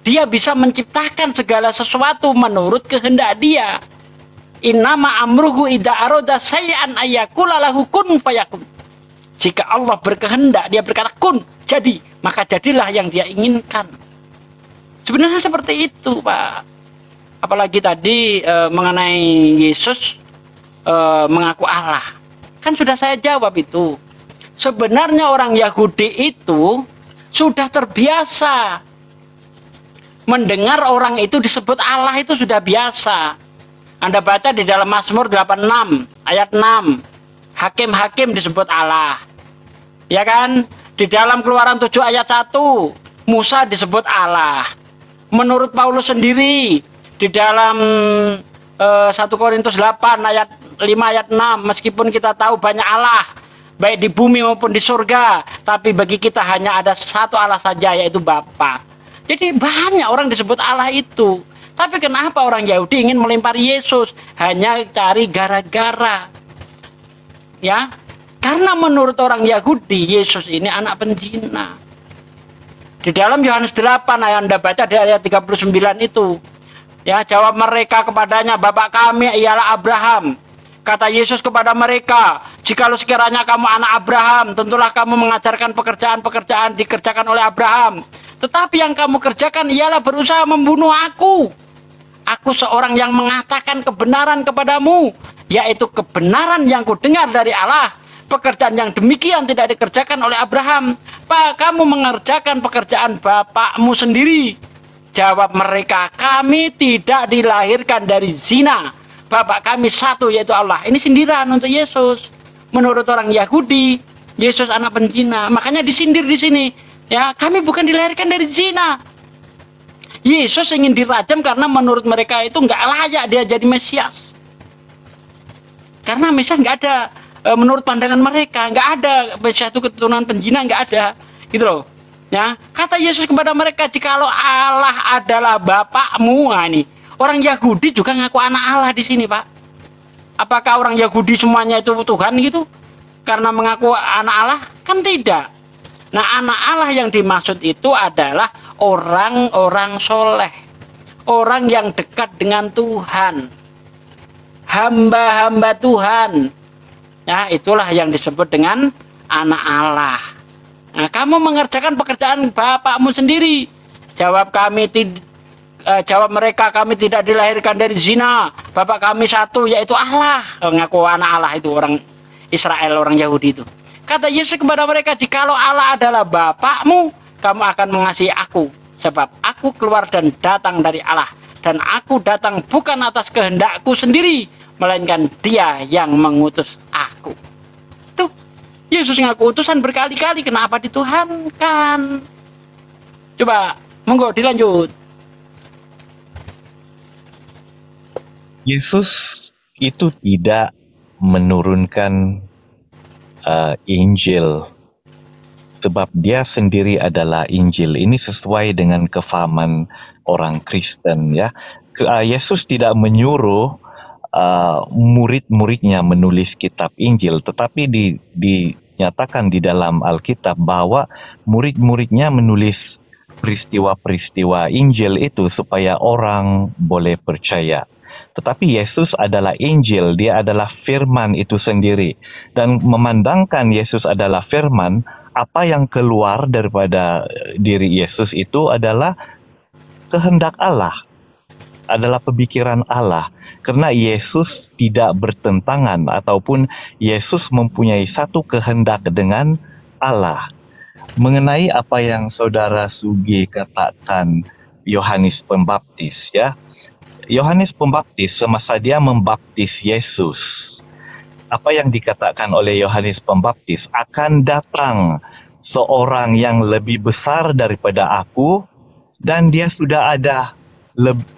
Dia bisa menciptakan segala sesuatu menurut kehendak Dia. Innama amruhu idza arada sayyan ayyakula lahu kun fayakun. Jika Allah berkehendak, Dia berkata kun, jadi, maka jadilah yang Dia inginkan. Sebenarnya seperti itu, Pak. Apalagi tadi mengenai Yesus mengaku Allah. Kan sudah saya jawab itu. Sebenarnya orang Yahudi itu sudah terbiasa mendengar orang itu disebut Allah, itu sudah biasa. Anda baca di dalam Mazmur 86 ayat 6, hakim-hakim disebut Allah, ya kan? Di dalam Keluaran 7 ayat 1, Musa disebut Allah. Menurut Paulus sendiri di dalam 1 Korintus 8 ayat 5 ayat 6, meskipun kita tahu banyak Allah baik di bumi maupun di surga, tapi bagi kita hanya ada satu Allah saja, yaitu Bapa. Jadi banyak orang disebut Allah itu. Tapi kenapa orang Yahudi ingin melempari Yesus? Hanya cari gara-gara. Ya, karena menurut orang Yahudi Yesus ini anak penjina. Di dalam Yohanes 8 ayat Anda baca di ayat 39 itu, ya, jawab mereka kepadanya, Bapak kami ialah Abraham. Kata Yesus kepada mereka, jikalau sekiranya kamu anak Abraham, tentulah kamu mengajarkan pekerjaan-pekerjaan dikerjakan oleh Abraham. Tetapi yang kamu kerjakan ialah berusaha membunuh aku. Aku seorang yang mengatakan kebenaran kepadamu, yaitu kebenaran yang kudengar dari Allah. Pekerjaan yang demikian tidak dikerjakan oleh Abraham. Pak, kamu mengerjakan pekerjaan bapakmu sendiri. Jawab mereka, kami tidak dilahirkan dari zina. Bapak kami satu, yaitu Allah. Ini sindiran untuk Yesus. Menurut orang Yahudi, Yesus anak penjina. Makanya disindir di sini. Ya, kami bukan dilahirkan dari zina. Yesus ingin dirajam karena menurut mereka itu nggak layak dia jadi Mesias. Karena Mesias nggak ada, menurut pandangan mereka nggak ada Mesias itu keturunan penjina, nggak ada, gitu loh. Ya, kata Yesus kepada mereka, jikalau Allah adalah Bapakmu, nah ini orang Yahudi juga ngaku anak Allah di sini, Pak. Apakah orang Yahudi semuanya itu Tuhan gitu? Karena mengaku anak Allah? Kan tidak. Nah, anak Allah yang dimaksud itu adalah orang-orang soleh, orang yang dekat dengan Tuhan, hamba-hamba Tuhan. Ya, itulah yang disebut dengan anak Allah. Nah, kamu mengerjakan pekerjaan bapakmu sendiri. Jawab mereka, kami tidak dilahirkan dari zina. Bapak kami satu, yaitu Allah. Ngaku anak Allah itu orang Israel, orang Yahudi itu. Kata Yesus kepada mereka, jikalau Allah adalah Bapakmu, kamu akan mengasihi aku. Sebab aku keluar dan datang dari Allah. Dan aku datang bukan atas kehendakku sendiri, melainkan Dia yang mengutus aku. Tuh, Yesus ngaku utusan berkali-kali, kenapa dituhankan? Coba, monggo dilanjut. Yesus itu tidak menurunkan Injil sebab dia sendiri adalah Injil. Ini sesuai dengan kefahaman orang Kristen, ya. Yesus tidak menyuruh murid-muridnya menulis kitab Injil, tetapi dinyatakan di dalam Alkitab bahwa murid-muridnya menulis peristiwa-peristiwa Injil itu supaya orang boleh percaya. Tetapi Yesus adalah Injil, dia adalah firman itu sendiri. Dan memandangkan Yesus adalah firman, apa yang keluar daripada diri Yesus itu adalah kehendak Allah, adalah pemikiran Allah. Karena Yesus tidak bertentangan ataupun Yesus mempunyai satu kehendak dengan Allah. Mengenai apa yang saudara Sugi katakan Yohanes Pembaptis, ya. Yohanes Pembaptis semasa dia membaptis Yesus, apa yang dikatakan oleh Yohanes Pembaptis, akan datang seorang yang lebih besar daripada aku dan dia sudah ada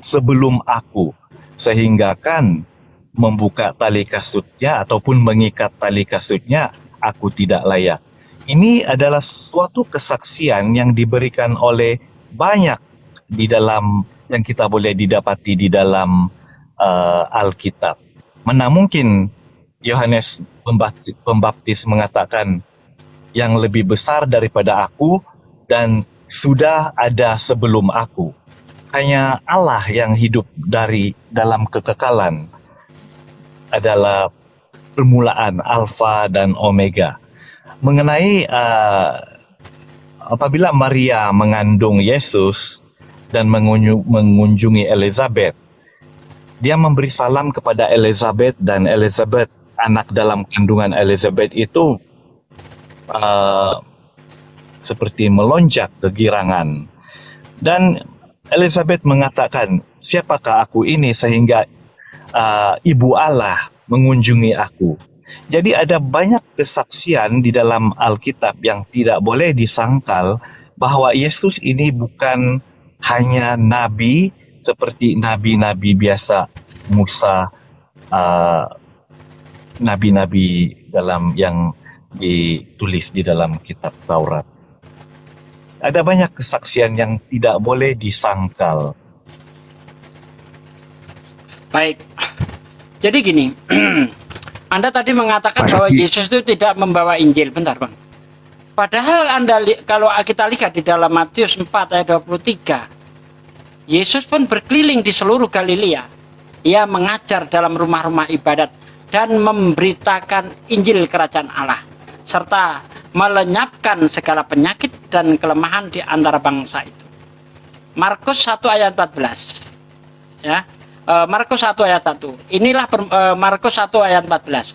sebelum aku, sehingga kan membuka tali kasutnya ataupun mengikat tali kasutnya aku tidak layak. Ini adalah suatu kesaksian yang diberikan oleh banyak di dalam yang kita boleh didapati di dalam Alkitab. Mana mungkin Yohanes Pembaptis mengatakan yang lebih besar daripada aku dan sudah ada sebelum aku. Hanya Allah yang hidup dari dalam kekekalan adalah permulaan Alfa dan Omega. Mengenai apabila Maria mengandung Yesus dan mengunjungi Elizabeth, dia memberi salam kepada Elizabeth dan Elizabeth, anak dalam kandungan Elizabeth itu seperti melonjak kegirangan. Dan Elizabeth mengatakan, siapakah aku ini sehingga Ibu Allah mengunjungi aku. Jadi ada banyak kesaksian di dalam Alkitab yang tidak boleh disangkal bahwa Yesus ini bukan hanya nabi seperti nabi-nabi biasa, Musa, nabi-nabi dalam yang ditulis di dalam kitab Taurat. Ada banyak kesaksian yang tidak boleh disangkal. Baik. Jadi gini, Anda tadi mengatakan bahwa Yesus itu tidak membawa Injil. Bentar, Bang. Padahal kalau kita lihat di dalam Matius 4 ayat 23, Yesus pun berkeliling di seluruh Galilea. Ia mengajar dalam rumah-rumah ibadat dan memberitakan Injil Kerajaan Allah, serta melenyapkan segala penyakit dan kelemahan di antara bangsa itu. Markus 1 ayat 14. Ya. Markus 1 ayat 1. Inilah Markus 1 ayat 14.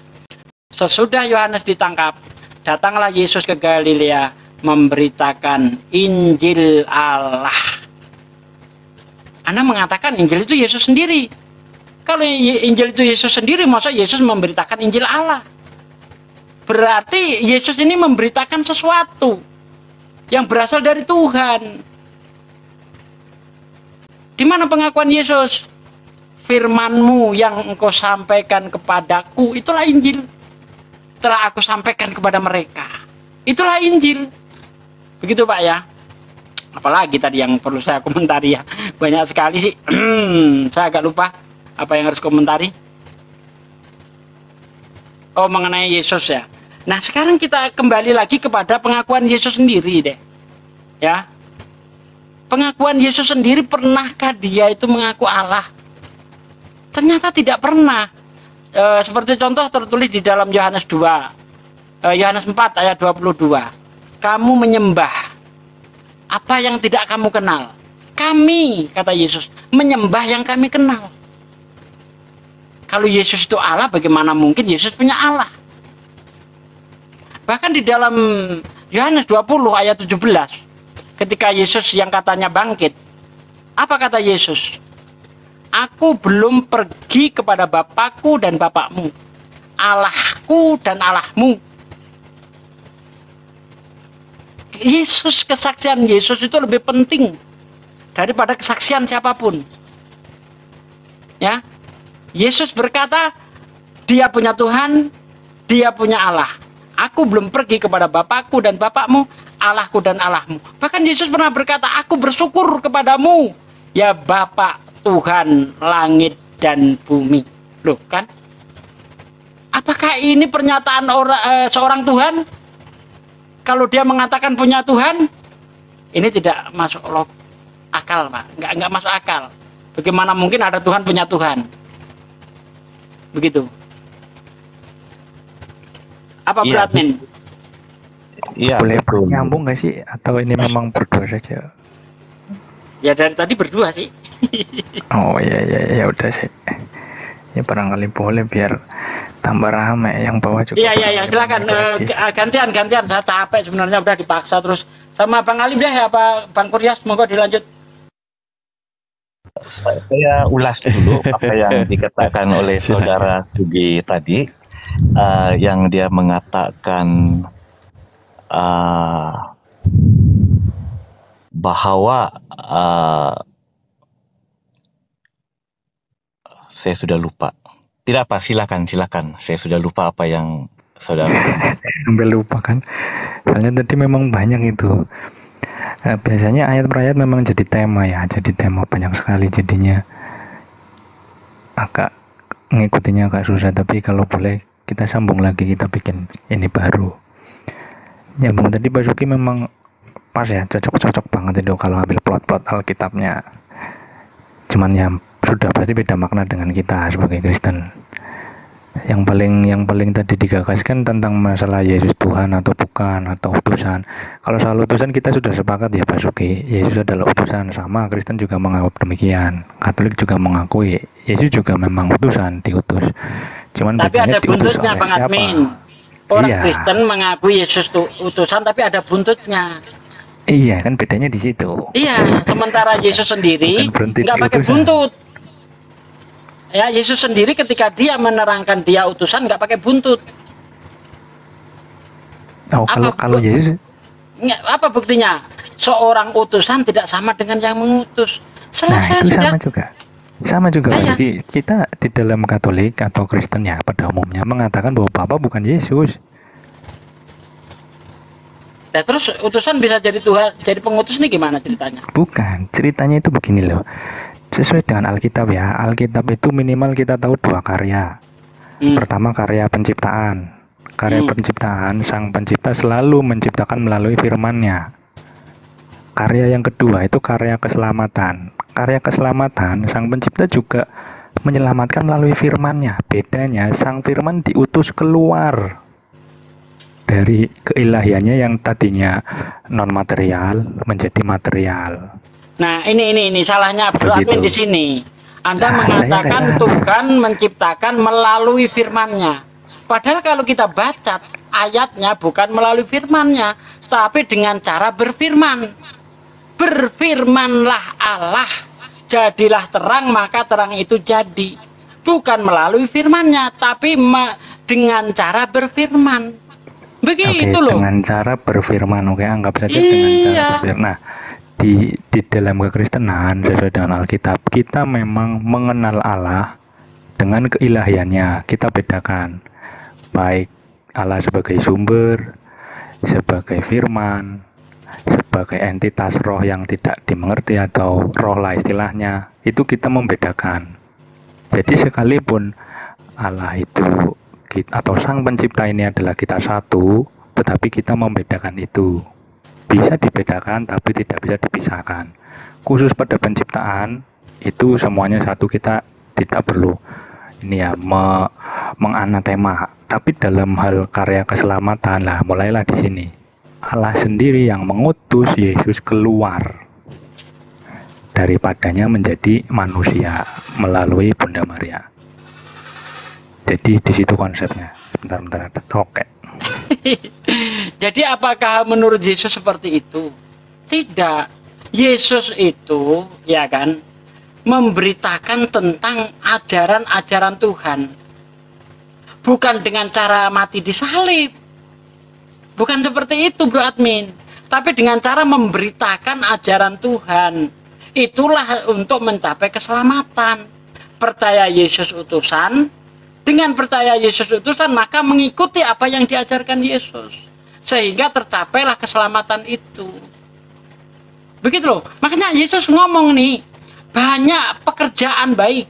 Sesudah Yohanes ditangkap, datanglah Yesus ke Galilea memberitakan Injil Allah. Anda mengatakan Injil itu Yesus sendiri. Kalau Injil itu Yesus sendiri, masa Yesus memberitakan Injil Allah? Berarti Yesus ini memberitakan sesuatu yang berasal dari Tuhan. Di mana pengakuan Yesus? Firman-Mu yang Engkau sampaikan kepadaku, itulah Injil. Telah aku sampaikan kepada mereka. Itulah Injil. Begitu Pak ya. Apalagi tadi yang perlu saya komentari ya. Banyak sekali sih. Saya agak lupa apa yang harus komentari. Oh, mengenai Yesus ya. Nah, sekarang kita kembali lagi kepada pengakuan Yesus sendiri deh. Ya. Pengakuan Yesus sendiri, pernahkah dia itu mengaku Allah? Ternyata tidak pernah. Seperti contoh tertulis di dalam Yohanes 2. Yohanes 4 ayat 22. Kamu menyembah apa yang tidak kamu kenal. Kami, kata Yesus, menyembah yang kami kenal. Kalau Yesus itu Allah, bagaimana mungkin Yesus punya Allah? Bahkan di dalam Yohanes 20 ayat 17, ketika Yesus yang katanya bangkit, apa kata Yesus? Aku belum pergi kepada Bapakku dan Bapakmu, Allahku dan Allahmu. Yesus, kesaksian Yesus itu lebih penting daripada kesaksian siapapun. Ya, Yesus berkata, dia punya Tuhan, dia punya Allah. Aku belum pergi kepada Bapakku dan Bapakmu, Allahku dan Allahmu. Bahkan Yesus pernah berkata, aku bersyukur kepadamu, ya Bapa Tuhan langit dan bumi. Loh kan? Apakah ini pernyataan seorang Tuhan? Kalau dia mengatakan punya Tuhan, ini tidak masuk akal, Pak. Enggak masuk akal. Bagaimana mungkin ada Tuhan punya Tuhan? Begitu. Apa Iya. berat, Min? Iya, Boleh betul. nyambung nggak sih? Atau ini memang berdua saja? Ya dari tadi berdua sih. Oh ya udah sih. Ya barangkali boleh biar tambah rame yang bawah juga. Iya, silakan. Gantian. Saya capek sebenarnya, udah dipaksa terus. Sama Bang Ali deh, apa Bang Kuryas, monggo dilanjut. Saya ulas dulu apa yang dikatakan oleh saudara Sugi tadi, yang dia mengatakan bahwa saya sudah lupa. Tidak apa, silakan. Saya sudah lupa apa yang saudara. Sampai lupa kan. Soalnya tadi memang banyak itu. Biasanya ayat per ayat memang jadi tema ya, jadi tema banyak sekali jadinya. Agak ngikutinya agak susah, tapi kalau boleh kita sambung lagi, kita bikin ini baru. Nyambung tadi Pak Suki memang pas ya, cocok banget itu kalau ambil plot-plot Alkitabnya. Cuman ya sudah pasti beda makna dengan kita sebagai Kristen. Yang paling tadi digagaskan tentang masalah Yesus Tuhan atau bukan, atau utusan. Kalau soal utusan kita sudah sepakat ya Pak Suki, Yesus adalah utusan, sama Kristen juga menganggap demikian. Katolik juga mengakui Yesus juga memang utusan, diutus. Cuman Tapi ada buntutnya, Bang Admin. Orang Iya. Kristen mengakui Yesus utusan, tapi ada buntutnya. Iya, kan bedanya di situ. Iya, sementara Yesus sendiri Bukan berhenti nggak di pakai utusan. buntut. Ya, Yesus sendiri ketika dia menerangkan dia utusan nggak pakai buntut. Oh, kalau Yesus, Apa buktinya? Seorang utusan tidak sama dengan yang mengutus. nah Selesai itu sudah. sama juga Pak Iya. Suki. Kita di dalam Katolik atau Kristen ya pada umumnya mengatakan bahwa Bapa bukan Yesus. Nah, terus utusan bisa jadi Tuhan, jadi pengutus nih gimana ceritanya? Bukan, ceritanya itu begini loh. Sesuai dengan Alkitab ya, Alkitab itu minimal kita tahu dua karya. Pertama karya penciptaan. Karya penciptaan, Sang Pencipta selalu menciptakan melalui firman-Nya. Karya yang kedua itu karya keselamatan. Karya keselamatan, Sang Pencipta juga menyelamatkan melalui firman-Nya. Bedanya, Sang Firman diutus keluar dari keilahiannya yang tadinya non material menjadi material. Nah, ini salahnya Bro Admin di sini. Anda mengatakan Tuhan menciptakan melalui firman-Nya. Padahal kalau kita baca ayatnya bukan melalui firman-Nya, tapi dengan cara berfirman. Berfirmanlah Allah, jadilah terang, maka terang itu jadi. Bukan melalui firman-Nya, tapi dengan cara berfirman. Begitu loh. Dengan cara berfirman, anggap saja dengan cara berfirman. Nah, di dalam kekristenan sesuai dengan Alkitab, kita memang mengenal Allah dengan keilahiannya. Kita bedakan baik Allah sebagai sumber, sebagai firman, sebagai entitas roh yang tidak dimengerti atau roh lah istilahnya. Itu kita membedakan. Jadi sekalipun Allah itu atau Sang Pencipta ini adalah kita satu, tetapi kita membedakan itu. Bisa dibedakan tapi tidak bisa dipisahkan. Khusus pada penciptaan itu semuanya satu, kita tidak perlu ini ya menganatema. Tapi dalam hal karya keselamatan lah mulailah di sini. Allah sendiri yang mengutus Yesus keluar daripadanya menjadi manusia melalui Bunda Maria. Jadi di situ konsepnya. Bentar ada tokek. Jadi apakah menurut Yesus seperti itu? Tidak. Yesus itu ya kan memberitakan tentang ajaran-ajaran Tuhan. Bukan dengan cara mati disalib. Bukan seperti itu Bro Admin. Tapi dengan cara memberitakan ajaran Tuhan. Itulah untuk mencapai keselamatan. Percaya Yesus utusan. Dengan percaya Yesus utusan, maka mengikuti apa yang diajarkan Yesus. sehingga tercapailah keselamatan itu. Begitu loh. Makanya Yesus ngomong nih, banyak pekerjaan baik.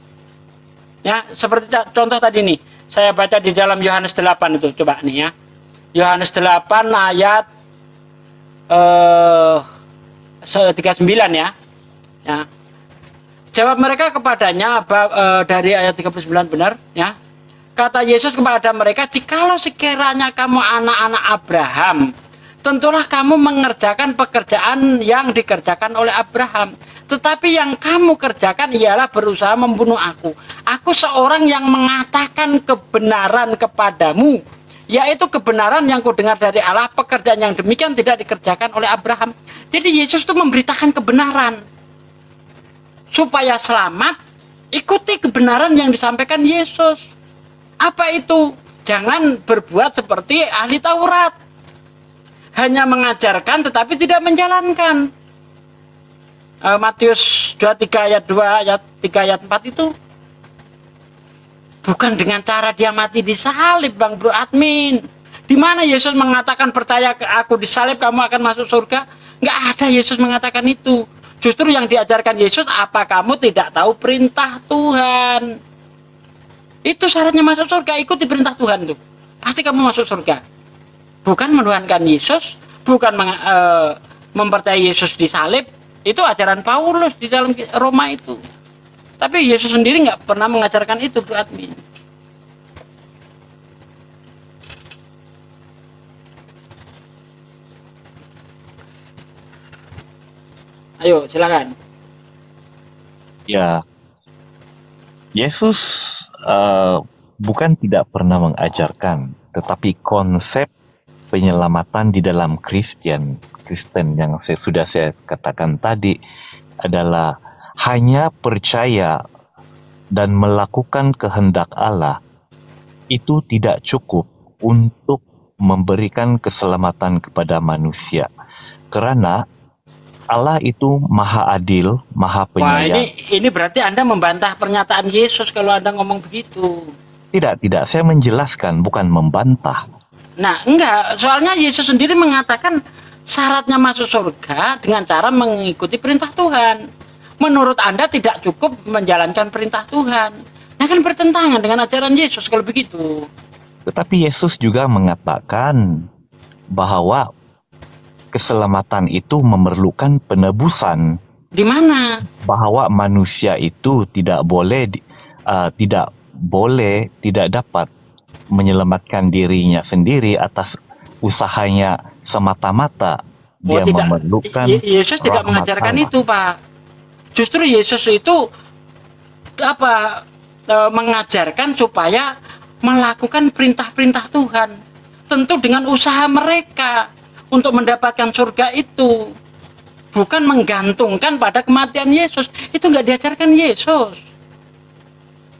Ya, seperti contoh tadi nih, saya baca di dalam Yohanes 8 itu, coba nih ya. Yohanes 8 ayat 39 ya. Ya. Jawab mereka kepadanya dari ayat 39 benar ya. Kata Yesus kepada mereka, "Jikalau sekiranya kamu anak-anak Abraham, tentulah kamu mengerjakan pekerjaan yang dikerjakan oleh Abraham. Tetapi yang kamu kerjakan ialah berusaha membunuh aku. Aku seorang yang mengatakan kebenaran kepadamu, yaitu kebenaran yang kudengar dari Allah. Pekerjaan yang demikian tidak dikerjakan oleh Abraham." Jadi Yesus itu memberitakan kebenaran. Supaya selamat, ikuti kebenaran yang disampaikan Yesus. Apa itu? Jangan berbuat seperti ahli Taurat. Hanya mengajarkan tetapi tidak menjalankan. Matius 23 ayat 2, ayat 3, ayat 4 itu. Bukan dengan cara dia mati disalib, Bang Bro Admin. Di mana Yesus mengatakan percaya ke aku disalib kamu akan masuk surga? Nggak ada Yesus mengatakan itu. Justru yang diajarkan Yesus, apa kamu tidak tahu perintah Tuhan? Itu syaratnya masuk surga, ikuti perintah Tuhan tuh. Pasti kamu masuk surga. Bukan menuhankan Yesus, bukan mempercayai Yesus disalib. Itu ajaran Paulus di dalam Roma itu. Tapi Yesus sendiri nggak pernah mengajarkan itu, Bro Admin. Ayo, silakan. Ya, Yesus bukan tidak pernah mengajarkan, tetapi konsep penyelamatan di dalam Kristen yang sudah saya katakan tadi adalah hanya percaya dan melakukan kehendak Allah itu tidak cukup untuk memberikan keselamatan kepada manusia. Karena Allah itu maha adil, maha penyayang. Wah, ini berarti Anda membantah pernyataan Yesus kalau Anda ngomong begitu. Tidak, saya menjelaskan, bukan membantah. Nah, enggak, soalnya Yesus sendiri mengatakan syaratnya masuk surga dengan cara mengikuti perintah Tuhan. Menurut Anda tidak cukup menjalankan perintah Tuhan. Nah, kan bertentangan dengan ajaran Yesus kalau begitu. Tetapi Yesus juga mengatakan bahwa keselamatan itu memerlukan penebusan. Di mana? Bahwa manusia itu tidak dapat menyelamatkan dirinya sendiri atas usahanya semata-mata. Dia memerlukan Yesus tidak mengajarkan Allah. itu, Pak. Justru Yesus itu mengajarkan supaya melakukan perintah-perintah Tuhan. Tentu dengan usaha mereka untuk mendapatkan surga itu. Bukan menggantungkan pada kematian Yesus. Itu nggak diajarkan Yesus.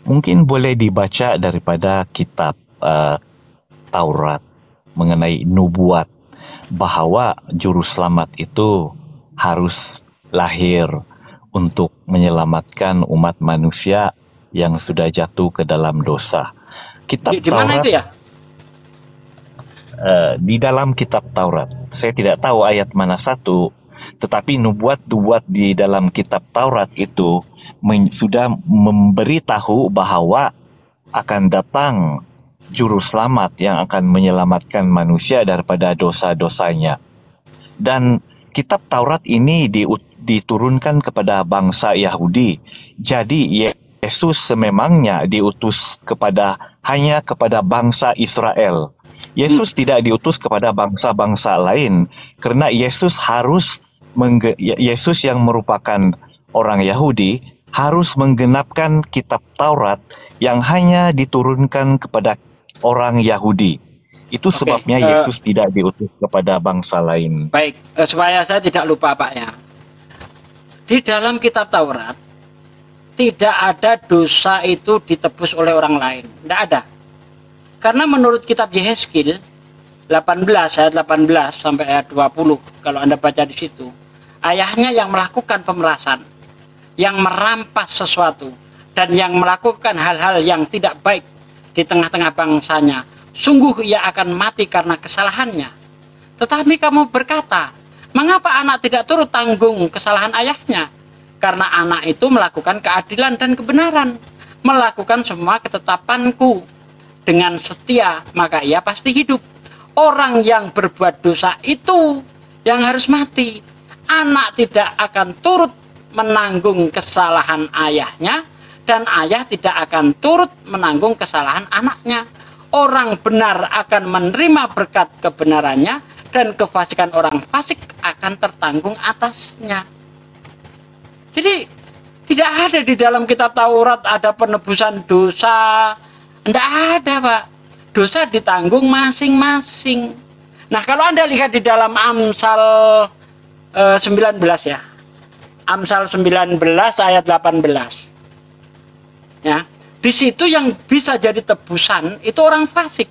Mungkin boleh dibaca daripada kitab Taurat mengenai nubuat bahwa juru selamat itu harus lahir untuk menyelamatkan umat manusia yang sudah jatuh ke dalam dosa. Kitab Di mana Taurat, itu ya? Di dalam kitab Taurat. Saya tidak tahu ayat mana satu, tetapi nubuat-nubuat di dalam kitab Taurat itu sudah memberitahu bahwa akan datang juru selamat yang akan menyelamatkan manusia daripada dosa-dosanya. Dan kitab Taurat ini diturunkan kepada bangsa Yahudi. Jadi Yesus sememangnya diutus hanya kepada bangsa Israel. Yesus tidak diutus kepada bangsa-bangsa lain karena Yesus yang merupakan orang Yahudi harus menggenapkan kitab Taurat yang hanya diturunkan kepada orang Yahudi. Itu sebabnya Yesus tidak diutus kepada bangsa lain. Baik, supaya saya tidak lupa, Pak ya. Di dalam kitab Taurat tidak ada dosa itu ditebus oleh orang lain. Tidak ada. Karena menurut kitab Yehezkiel 18 ayat 18 sampai ayat 20, kalau Anda baca di situ, ayahnya yang melakukan pemerasan, yang merampas sesuatu, dan yang melakukan hal-hal yang tidak baik di tengah-tengah bangsanya, sungguh ia akan mati karena kesalahannya. Tetapi kamu berkata, mengapa anak tidak turut tanggung kesalahan ayahnya? Karena anak itu melakukan keadilan dan kebenaran, melakukan semua ketetapanku dengan setia, maka ia pasti hidup. Orang yang berbuat dosa itu yang harus mati. Anak tidak akan turut menanggung kesalahan ayahnya, dan ayah tidak akan turut menanggung kesalahan anaknya. Orang benar akan menerima berkat kebenarannya, dan kefasikan orang fasik akan tertanggung atasnya. Jadi tidak ada di dalam kitab Taurat ada penebusan dosa. Tidak ada, Pak. Dosa ditanggung masing-masing. Nah, kalau Anda lihat di dalam Amsal 19 ya. Amsal 19 ayat 18. Ya, di situ yang bisa jadi tebusan itu orang fasik.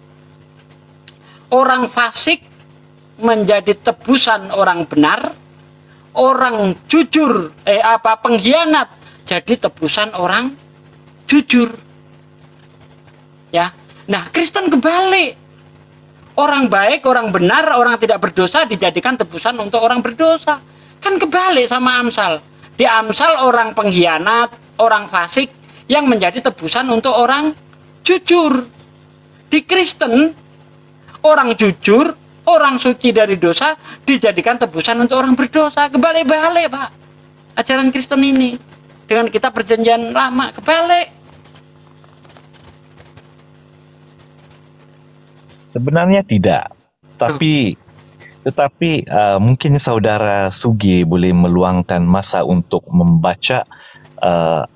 Orang fasik menjadi tebusan orang benar. Orang jujur, pengkhianat jadi tebusan orang jujur. Ya. Nah, Kristen kebalik. Orang baik, orang benar, orang tidak berdosa dijadikan tebusan untuk orang berdosa. Kan kebalik sama Amsal. Di Amsal orang pengkhianat, orang fasik yang menjadi tebusan untuk orang jujur. Di Kristen orang jujur, orang suci dari dosa dijadikan tebusan untuk orang berdosa. Kebalik-balik, Pak. Ajaran Kristen ini dengan kitab Perjanjian Lama kebalik. Sebenarnya tidak, tetapi mungkin saudara Sugi boleh meluangkan masa untuk membaca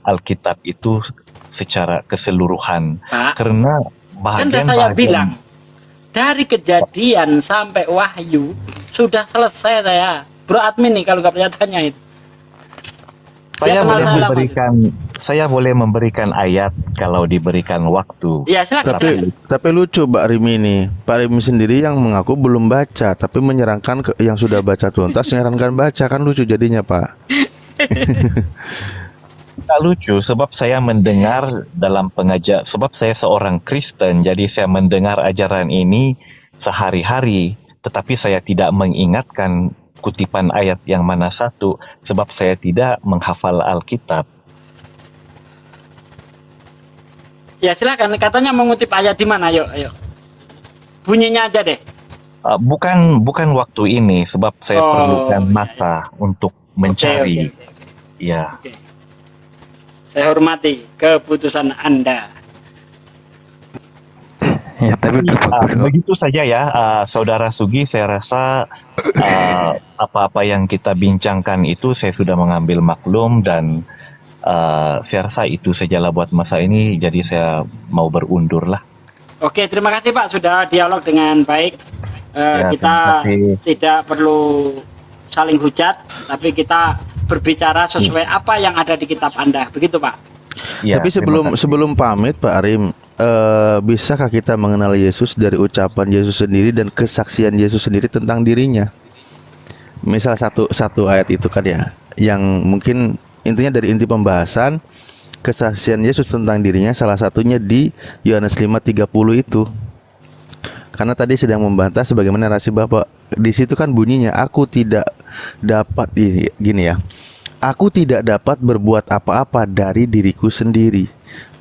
Alkitab itu secara keseluruhan, Pak, karena kan saya bilang dari Kejadian sampai Wahyu sudah selesai saya. Bro admin nih kalau nggak percaya tanya itu. Saya boleh memberikan ayat kalau diberikan waktu. Ya, silakan. Tapi lucu Pak Rimi ini. Pak Rimi sendiri yang mengaku belum baca, tapi menyarankan yang sudah baca tuntas menyarankan baca, kan lucu jadinya, Pak. Tak lucu sebab saya mendengar dalam pengajar, sebab saya seorang Kristen, jadi saya mendengar ajaran ini sehari-hari, tetapi saya tidak mengingatkan kutipan ayat yang mana satu, sebab saya tidak menghafal Alkitab. Ya silakan, katanya mengutip ayat di mana, ayo. Bunyinya aja deh. Bukan waktu ini, sebab saya perlukan masa untuk mencari. Okay. Ya. Okay. Saya hormati keputusan Anda. Ya, tapi begitu saja ya, Saudara Sugi. Saya rasa apa-apa yang kita bincangkan itu saya sudah mengambil maklum, dan saya rasa itu sajalah buat masa ini. Jadi saya mau berundur lah. Oke, terima kasih Pak sudah dialog dengan baik. Kita tidak perlu saling hujat, tapi kita berbicara sesuai apa yang ada di kitab Anda. Begitu Pak. Ya, tapi sebelum pamit Pak Arim, bisakah kita mengenal Yesus dari ucapan Yesus sendiri dan kesaksian Yesus sendiri tentang dirinya? Misal satu ayat itu kan ya, yang mungkin intinya dari inti pembahasan kesaksian Yesus tentang dirinya, salah satunya di Yohanes 5:30 itu. Karena tadi sedang membantah sebagaimana narasi Bapak. Di situ kan bunyinya, aku tidak dapat gini ya. Aku tidak dapat berbuat apa-apa dari diriku sendiri.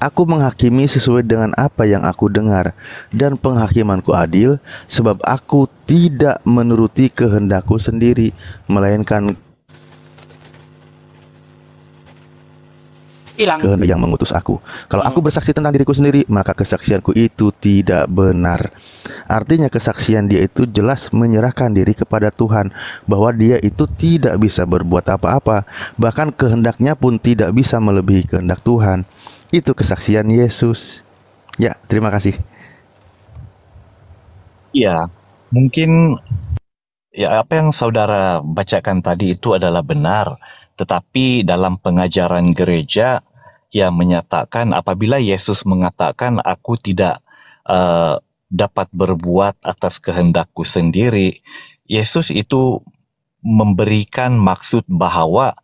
Aku menghakimi sesuai dengan apa yang aku dengar, dan penghakimanku adil, sebab aku tidak menuruti kehendakku sendiri, melainkan kehendak yang mengutus aku. Kalau aku bersaksi tentang diriku sendiri, maka kesaksianku itu tidak benar. Artinya kesaksian dia itu jelas menyerahkan diri kepada Tuhan, bahwa dia itu tidak bisa berbuat apa-apa, bahkan kehendaknya pun tidak bisa melebihi kehendak Tuhan. Itu kesaksian Yesus. Ya, terima kasih. Ya, mungkin ya apa yang saudara bacakan tadi itu adalah benar, tetapi dalam pengajaran gereja yang menyatakan apabila Yesus mengatakan aku tidak dapat berbuat atas kehendakku sendiri, Yesus itu memberikan maksud bahwa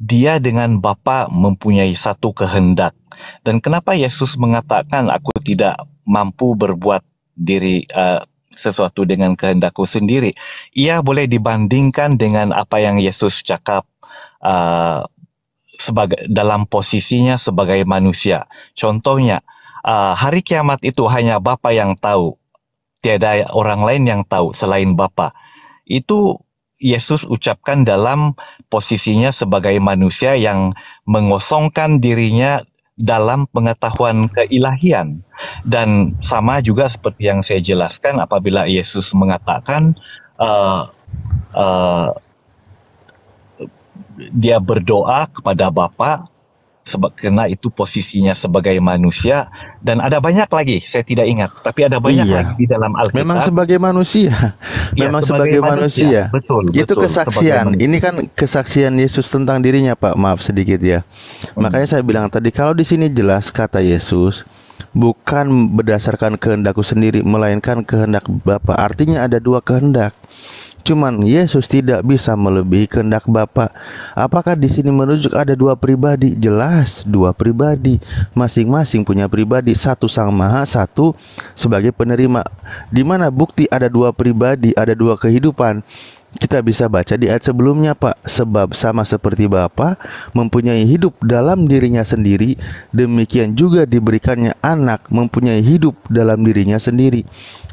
dia dengan Bapa mempunyai satu kehendak. Dan kenapa Yesus mengatakan aku tidak mampu berbuat sesuatu dengan kehendakku sendiri. Ia boleh dibandingkan dengan apa yang Yesus cakap sebagai dalam posisinya sebagai manusia. Contohnya, hari kiamat itu hanya Bapa yang tahu. Tiada orang lain yang tahu selain Bapa. Itu Yesus ucapkan dalam posisinya sebagai manusia yang mengosongkan dirinya dalam pengetahuan keilahian. Dan sama juga seperti yang saya jelaskan apabila Yesus mengatakan dia berdoa kepada Bapa karena itu posisinya sebagai manusia, dan ada banyak lagi saya tidak ingat, tapi ada banyak lagi di dalam Alkitab. Memang sebagai manusia, memang sebagai manusia. Betul, itu kesaksian. Ini kan kesaksian Yesus tentang dirinya, Pak. Maaf sedikit ya. Makanya saya bilang tadi, kalau di sini jelas kata Yesus, bukan berdasarkan kehendakku sendiri, melainkan kehendak Bapa. Artinya ada dua kehendak. Cuman Yesus tidak bisa melebihi kehendak Bapa. Apakah di sini merujuk ada dua pribadi? Jelas dua pribadi, masing-masing punya pribadi. Satu Sang Maha, satu sebagai penerima. Di mana bukti ada dua pribadi, ada dua kehidupan? Kita bisa baca di ayat sebelumnya, Pak. Sebab sama seperti Bapa mempunyai hidup dalam dirinya sendiri, demikian juga diberikannya anak mempunyai hidup dalam dirinya sendiri.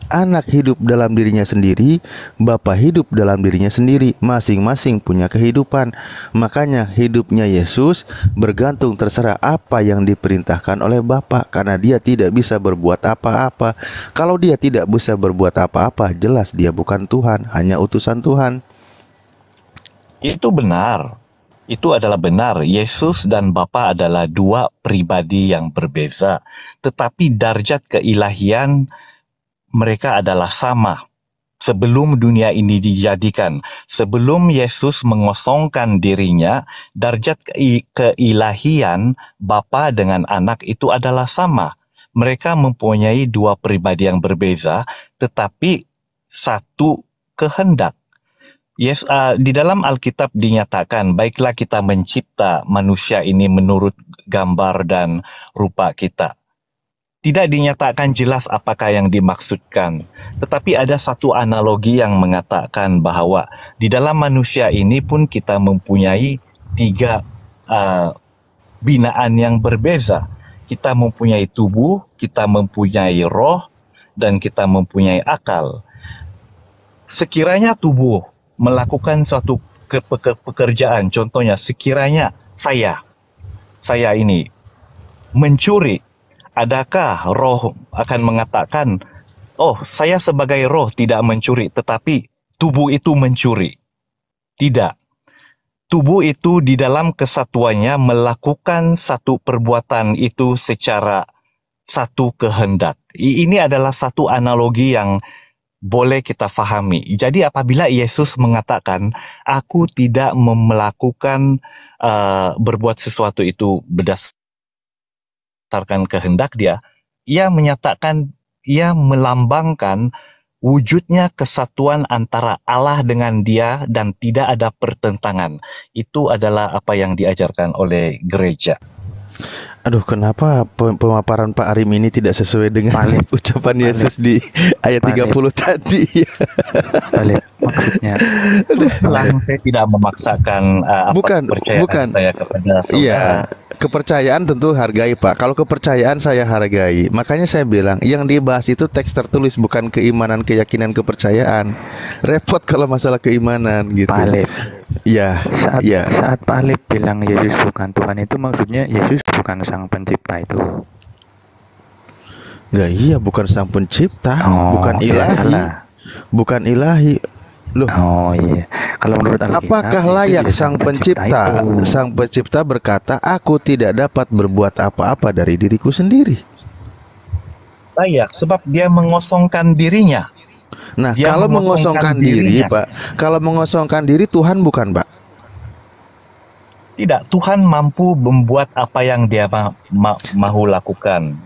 Anak hidup dalam dirinya sendiri, Bapa hidup dalam dirinya sendiri, masing-masing punya kehidupan. Makanya hidupnya Yesus bergantung terserah apa yang diperintahkan oleh Bapa, karena dia tidak bisa berbuat apa-apa. Kalau dia tidak bisa berbuat apa-apa, jelas dia bukan Tuhan, hanya utusan Tuhan. Itu benar. Itu adalah benar. Yesus dan Bapa adalah dua pribadi yang berbeza, tetapi darjat keilahian mereka adalah sama. Sebelum dunia ini dijadikan, sebelum Yesus mengosongkan dirinya, darjat keilahian Bapa dengan Anak itu adalah sama. Mereka mempunyai dua pribadi yang berbeza, tetapi satu kehendak. Di dalam Alkitab dinyatakan, baiklah kita mencipta manusia ini menurut gambar dan rupa kita. Tidak dinyatakan jelas apakah yang dimaksudkan, tetapi ada satu analogi yang mengatakan bahwa di dalam manusia ini pun kita mempunyai tiga binaan yang berbeza. Kita mempunyai tubuh, kita mempunyai roh, dan kita mempunyai akal. Sekiranya tubuh melakukan suatu pekerjaan, contohnya sekiranya saya ini mencuri, adakah roh akan mengatakan, oh, saya sebagai roh tidak mencuri, tetapi tubuh itu mencuri? Tidak. Tubuh itu di dalam kesatuannya melakukan satu perbuatan itu secara satu kehendak. Ini adalah satu analogi yang boleh kita fahami. Jadi apabila Yesus mengatakan, aku tidak melakukan berbuat sesuatu itu berdasarkan kehendak dia, ia menyatakan, ia melambangkan wujudnya kesatuan antara Allah dengan dia dan tidak ada pertentangan. Itu adalah apa yang diajarkan oleh gereja. Aduh, kenapa pemaparan Pak Arim ini tidak sesuai dengan ucapan Yesus di ayat 30 tadi? Maksudnya saya tidak memaksakan kepercayaan saya kepada saudara. Iya, kepercayaan tentu hargai, Pak. Kalau kepercayaan saya hargai. Makanya saya bilang yang dibahas itu teks tertulis, bukan keimanan, keyakinan, kepercayaan. Repot kalau masalah keimanan gitu. Pak Alif. Ya, saat Pak Alif bilang Yesus bukan Tuhan, itu maksudnya Yesus bukan sang pencipta itu. Nggak, iya, bukan sang pencipta, bukan ilahi. Salah. Bukan ilahi. Loh. Oh iya. Kalau menurut Alkitab, apakah layak sang pencipta? Sang pencipta berkata, aku tidak dapat berbuat apa-apa dari diriku sendiri. Layak, sebab dia mengosongkan dirinya. Nah, dia kalau mengosongkan diri, Pak, kalau mengosongkan diri Tuhan bukan, Pak? Tidak, Tuhan mampu membuat apa yang dia mau lakukan.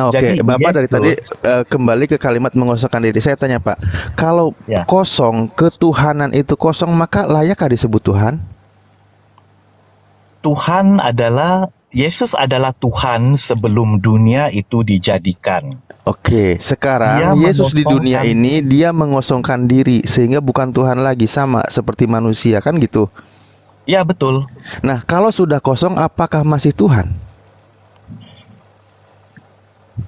Oke, Bapak dari tadi kembali ke kalimat mengosongkan diri. Saya tanya, Pak, kalau kosong, ketuhanan itu kosong, maka layakkah disebut Tuhan? Tuhan adalah Yesus adalah Tuhan sebelum dunia itu dijadikan. Oke, sekarang Dia Yesus di dunia mengosongkan- ini dia mengosongkan diri sehingga bukan Tuhan lagi, sama seperti manusia kan gitu. Ya, betul. Nah, kalau sudah kosong apakah masih Tuhan?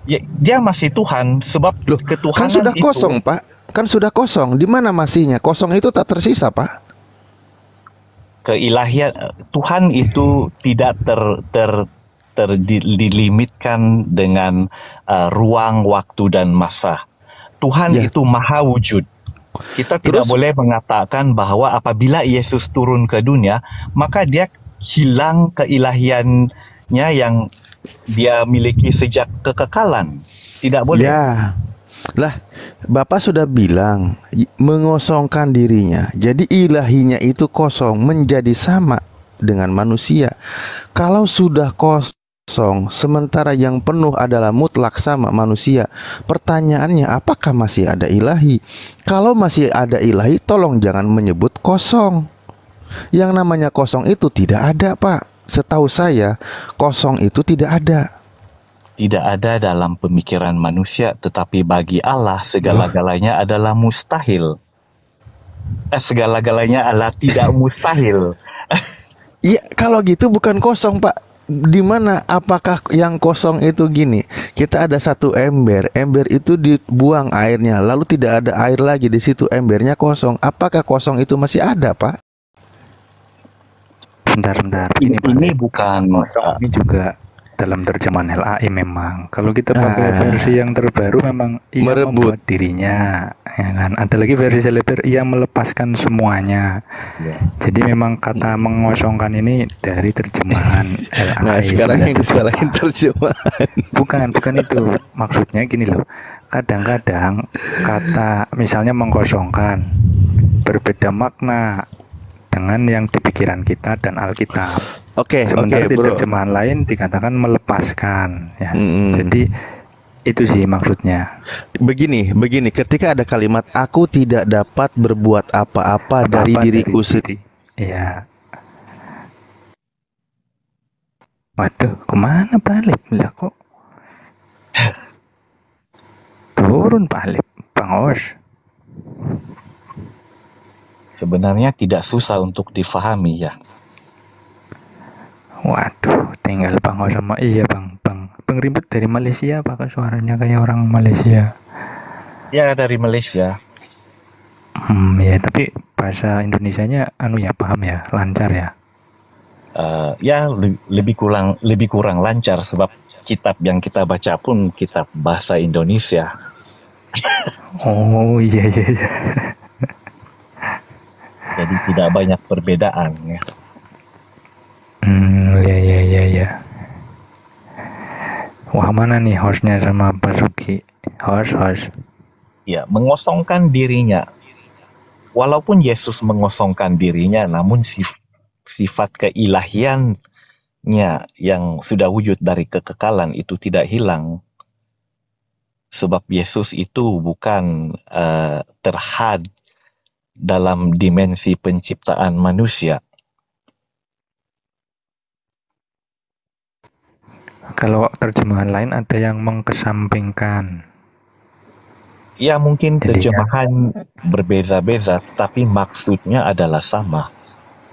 Ya, dia masih Tuhan sebab Loh, ketuhanan kan sudah itu, kosong, Pak. Kan sudah kosong. Di mana masihnya? Kosong itu tak tersisa, Pak. keilahian Tuhan itu tidak dilimitkan dengan ruang, waktu dan masa. Tuhan Ya. itu maha wujud. Kita tidak Terus? boleh mengatakan bahwa apabila Yesus turun ke dunia, maka dia hilang keilahiannya yang dia miliki sejak kekekalan. Tidak boleh. Ya. Lah, Bapak sudah bilang mengosongkan dirinya. Jadi ilahinya itu kosong, menjadi sama dengan manusia. Kalau sudah kosong, sementara yang penuh adalah mutlak sama manusia, pertanyaannya apakah masih ada ilahi? Kalau masih ada ilahi, tolong jangan menyebut kosong. Yang namanya kosong itu tidak ada, Pak. Setahu saya, kosong itu tidak ada. Tidak ada dalam pemikiran manusia, tetapi bagi Allah segala-galanya adalah mustahil. Segala-galanya adalah tidak mustahil. Iya, kalau gitu bukan kosong, Pak. Di mana apakah yang kosong itu gini? Kita ada satu ember, ember itu dibuang airnya, lalu tidak ada air lagi di situ, embernya kosong. Apakah kosong itu masih ada, Pak? Bentar. Ini bukan ini juga dalam terjemahan LAI memang. Kalau kita pakai versi yang terbaru memang ia Merebut. membuat dirinya, ya kan. Ada lagi versi Celeber, ia melepaskan semuanya. Ya. Jadi memang kata mengosongkan ini dari terjemahan LAI. Nah, sekarang yang 978. disalahin terjemahan. Bukan itu. Maksudnya gini loh. Kadang-kadang kata misalnya mengkosongkan berbeda makna dengan yang di pikiran kita dan Alkitab. Sementara di bro. terjemahan lain dikatakan melepaskan, ya. Mm-mm. Jadi itu sih maksudnya. Begini, ketika ada kalimat aku tidak dapat berbuat apa-apa dari diriku sendiri. Iya. Waduh, kemana Pak Alip? Lah kok turun Pak Alip, Bang Os? Sebenarnya tidak susah untuk difahami ya. Waduh, tinggal Bang Os sama Bang Ribut dari Malaysia, pakai suaranya kayak orang Malaysia. Ya, dari Malaysia. Ya, tapi bahasa Indonesianya paham ya, lancar ya. Ya, lebih kurang lancar sebab kitab yang kita baca pun kitab bahasa Indonesia. Oh iya. Jadi tidak banyak perbedaan ya. Iya. Wah, mana nih hostnya sama Pak Suki? Host. Ya, mengosongkan dirinya. Walaupun Yesus mengosongkan dirinya, namun sifat keilahiannya yang sudah wujud dari kekekalan itu tidak hilang. Sebab Yesus itu bukan terhad dalam dimensi penciptaan manusia. Kalau terjemahan lain ada yang mengkesampingkan. Ya, mungkin Jadinya- terjemahan berbeza-beza, tapi maksudnya adalah sama.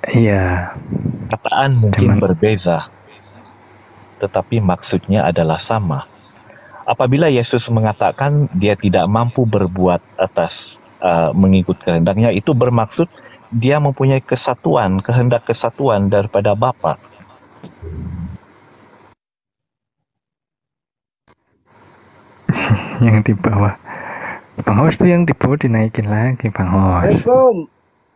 Iya. Kataan mungkin berbeza, tetapi maksudnya adalah sama. Apabila Yesus mengatakan dia tidak mampu berbuat atas mengikut kehendaknya, itu bermaksud dia mempunyai kehendak kesatuan daripada Bapa. Yang di bawah. Bang Hos tuh yang di bawah dinaikin lagi, Bang Hos. Assalamualaikum.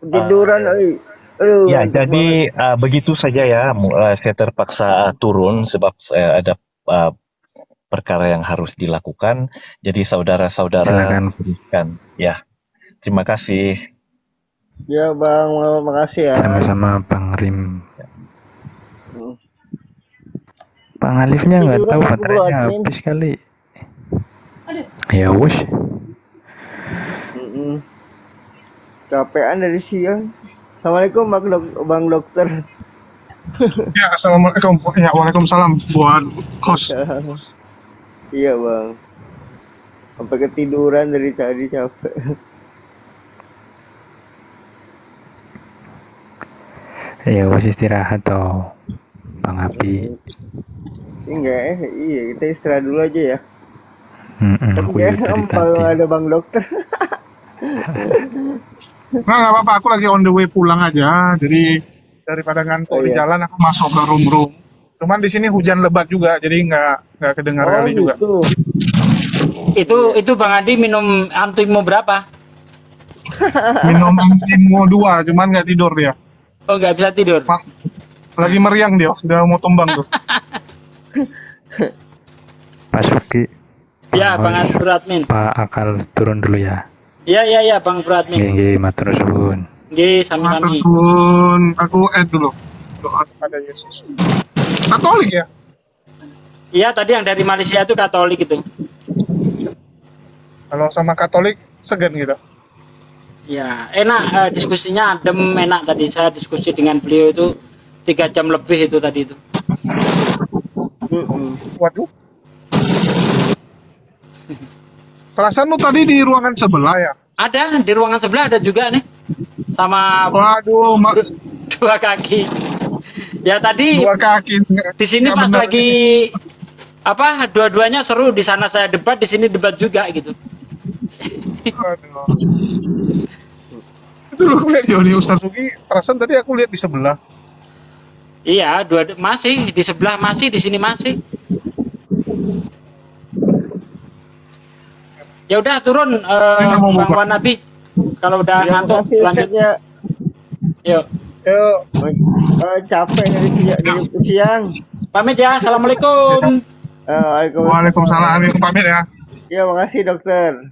Tiduran, aduh. Ya, jadi begitu saja ya. Saya terpaksa turun sebab ada perkara yang harus dilakukan. Jadi saudara-saudara berikan. Ya, terima kasih. Ya Bang, makasih ya. Sama-sama Bang Rim. Bang Alifnya nggak tahu baterainya habis kali. Ya wus. Capean dari siang. Assalamualaikum Bang Dokter. Ya, assalamualaikum. Ya, waalaikumsalam buat host. Iya bang. Sampai ketiduran dari tadi capek. Ya wes istirahat toh, Bang Abi. Enggak, iya kita istirahat dulu aja ya. Aku Ya, dari kalau tadi. ada bang dokter. Nah, nggak apa-apa. Aku lagi on the way pulang aja. Jadi daripada ngantuk di iya. jalan, aku masuk ke room. Cuman di sini hujan lebat juga, jadi nggak kedengar Oh kali juga. gitu. Itu Bang Adi minum antimo berapa? Minum antimo 2, cuman nggak tidur dia. Oh, nggak bisa tidur. Lagi meriang dia, udah mau tumbang tuh. Pak Suki. Ya, Bang Admin. Pak Akal turun dulu ya. Iya, Bang Admin. Nggih, matur suwun. Nggih, sami-sami. Matur suwun. Aku add dulu. Doa kepada Yesus. Katolik ya? Iya, tadi yang dari Malaysia itu Katolik itu. Kalau sama Katolik segan gitu. Ya, enak diskusinya adem, enak tadi saya diskusi dengan beliau itu 3 jam lebih itu tadi itu. Waduh. Perasaan lu tadi di ruangan sebelah ya? Ada di ruangan sebelah ada juga nih. Sama Waduh, dua kaki. Ya tadi 2 kaki. di sini Nggak pas bener. lagi apa dua-duanya seru, di sana saya debat, di sini debat juga gitu. Waduh. Itu lu lihat Joni Ustaz Sugi, perasaan tadi aku lihat di sebelah. Iya, masih di sebelah, masih di sini masih. Ya udah turun Bang Wan Nabi. Kalau udah Ya, ngantuk makasih, lanjut. Ustaznya. Yuk. Capek dari siang. Pamit ya. Assalamualaikum. Waalaikumsalam. Amin, pamit ya. Ya, makasih dokter.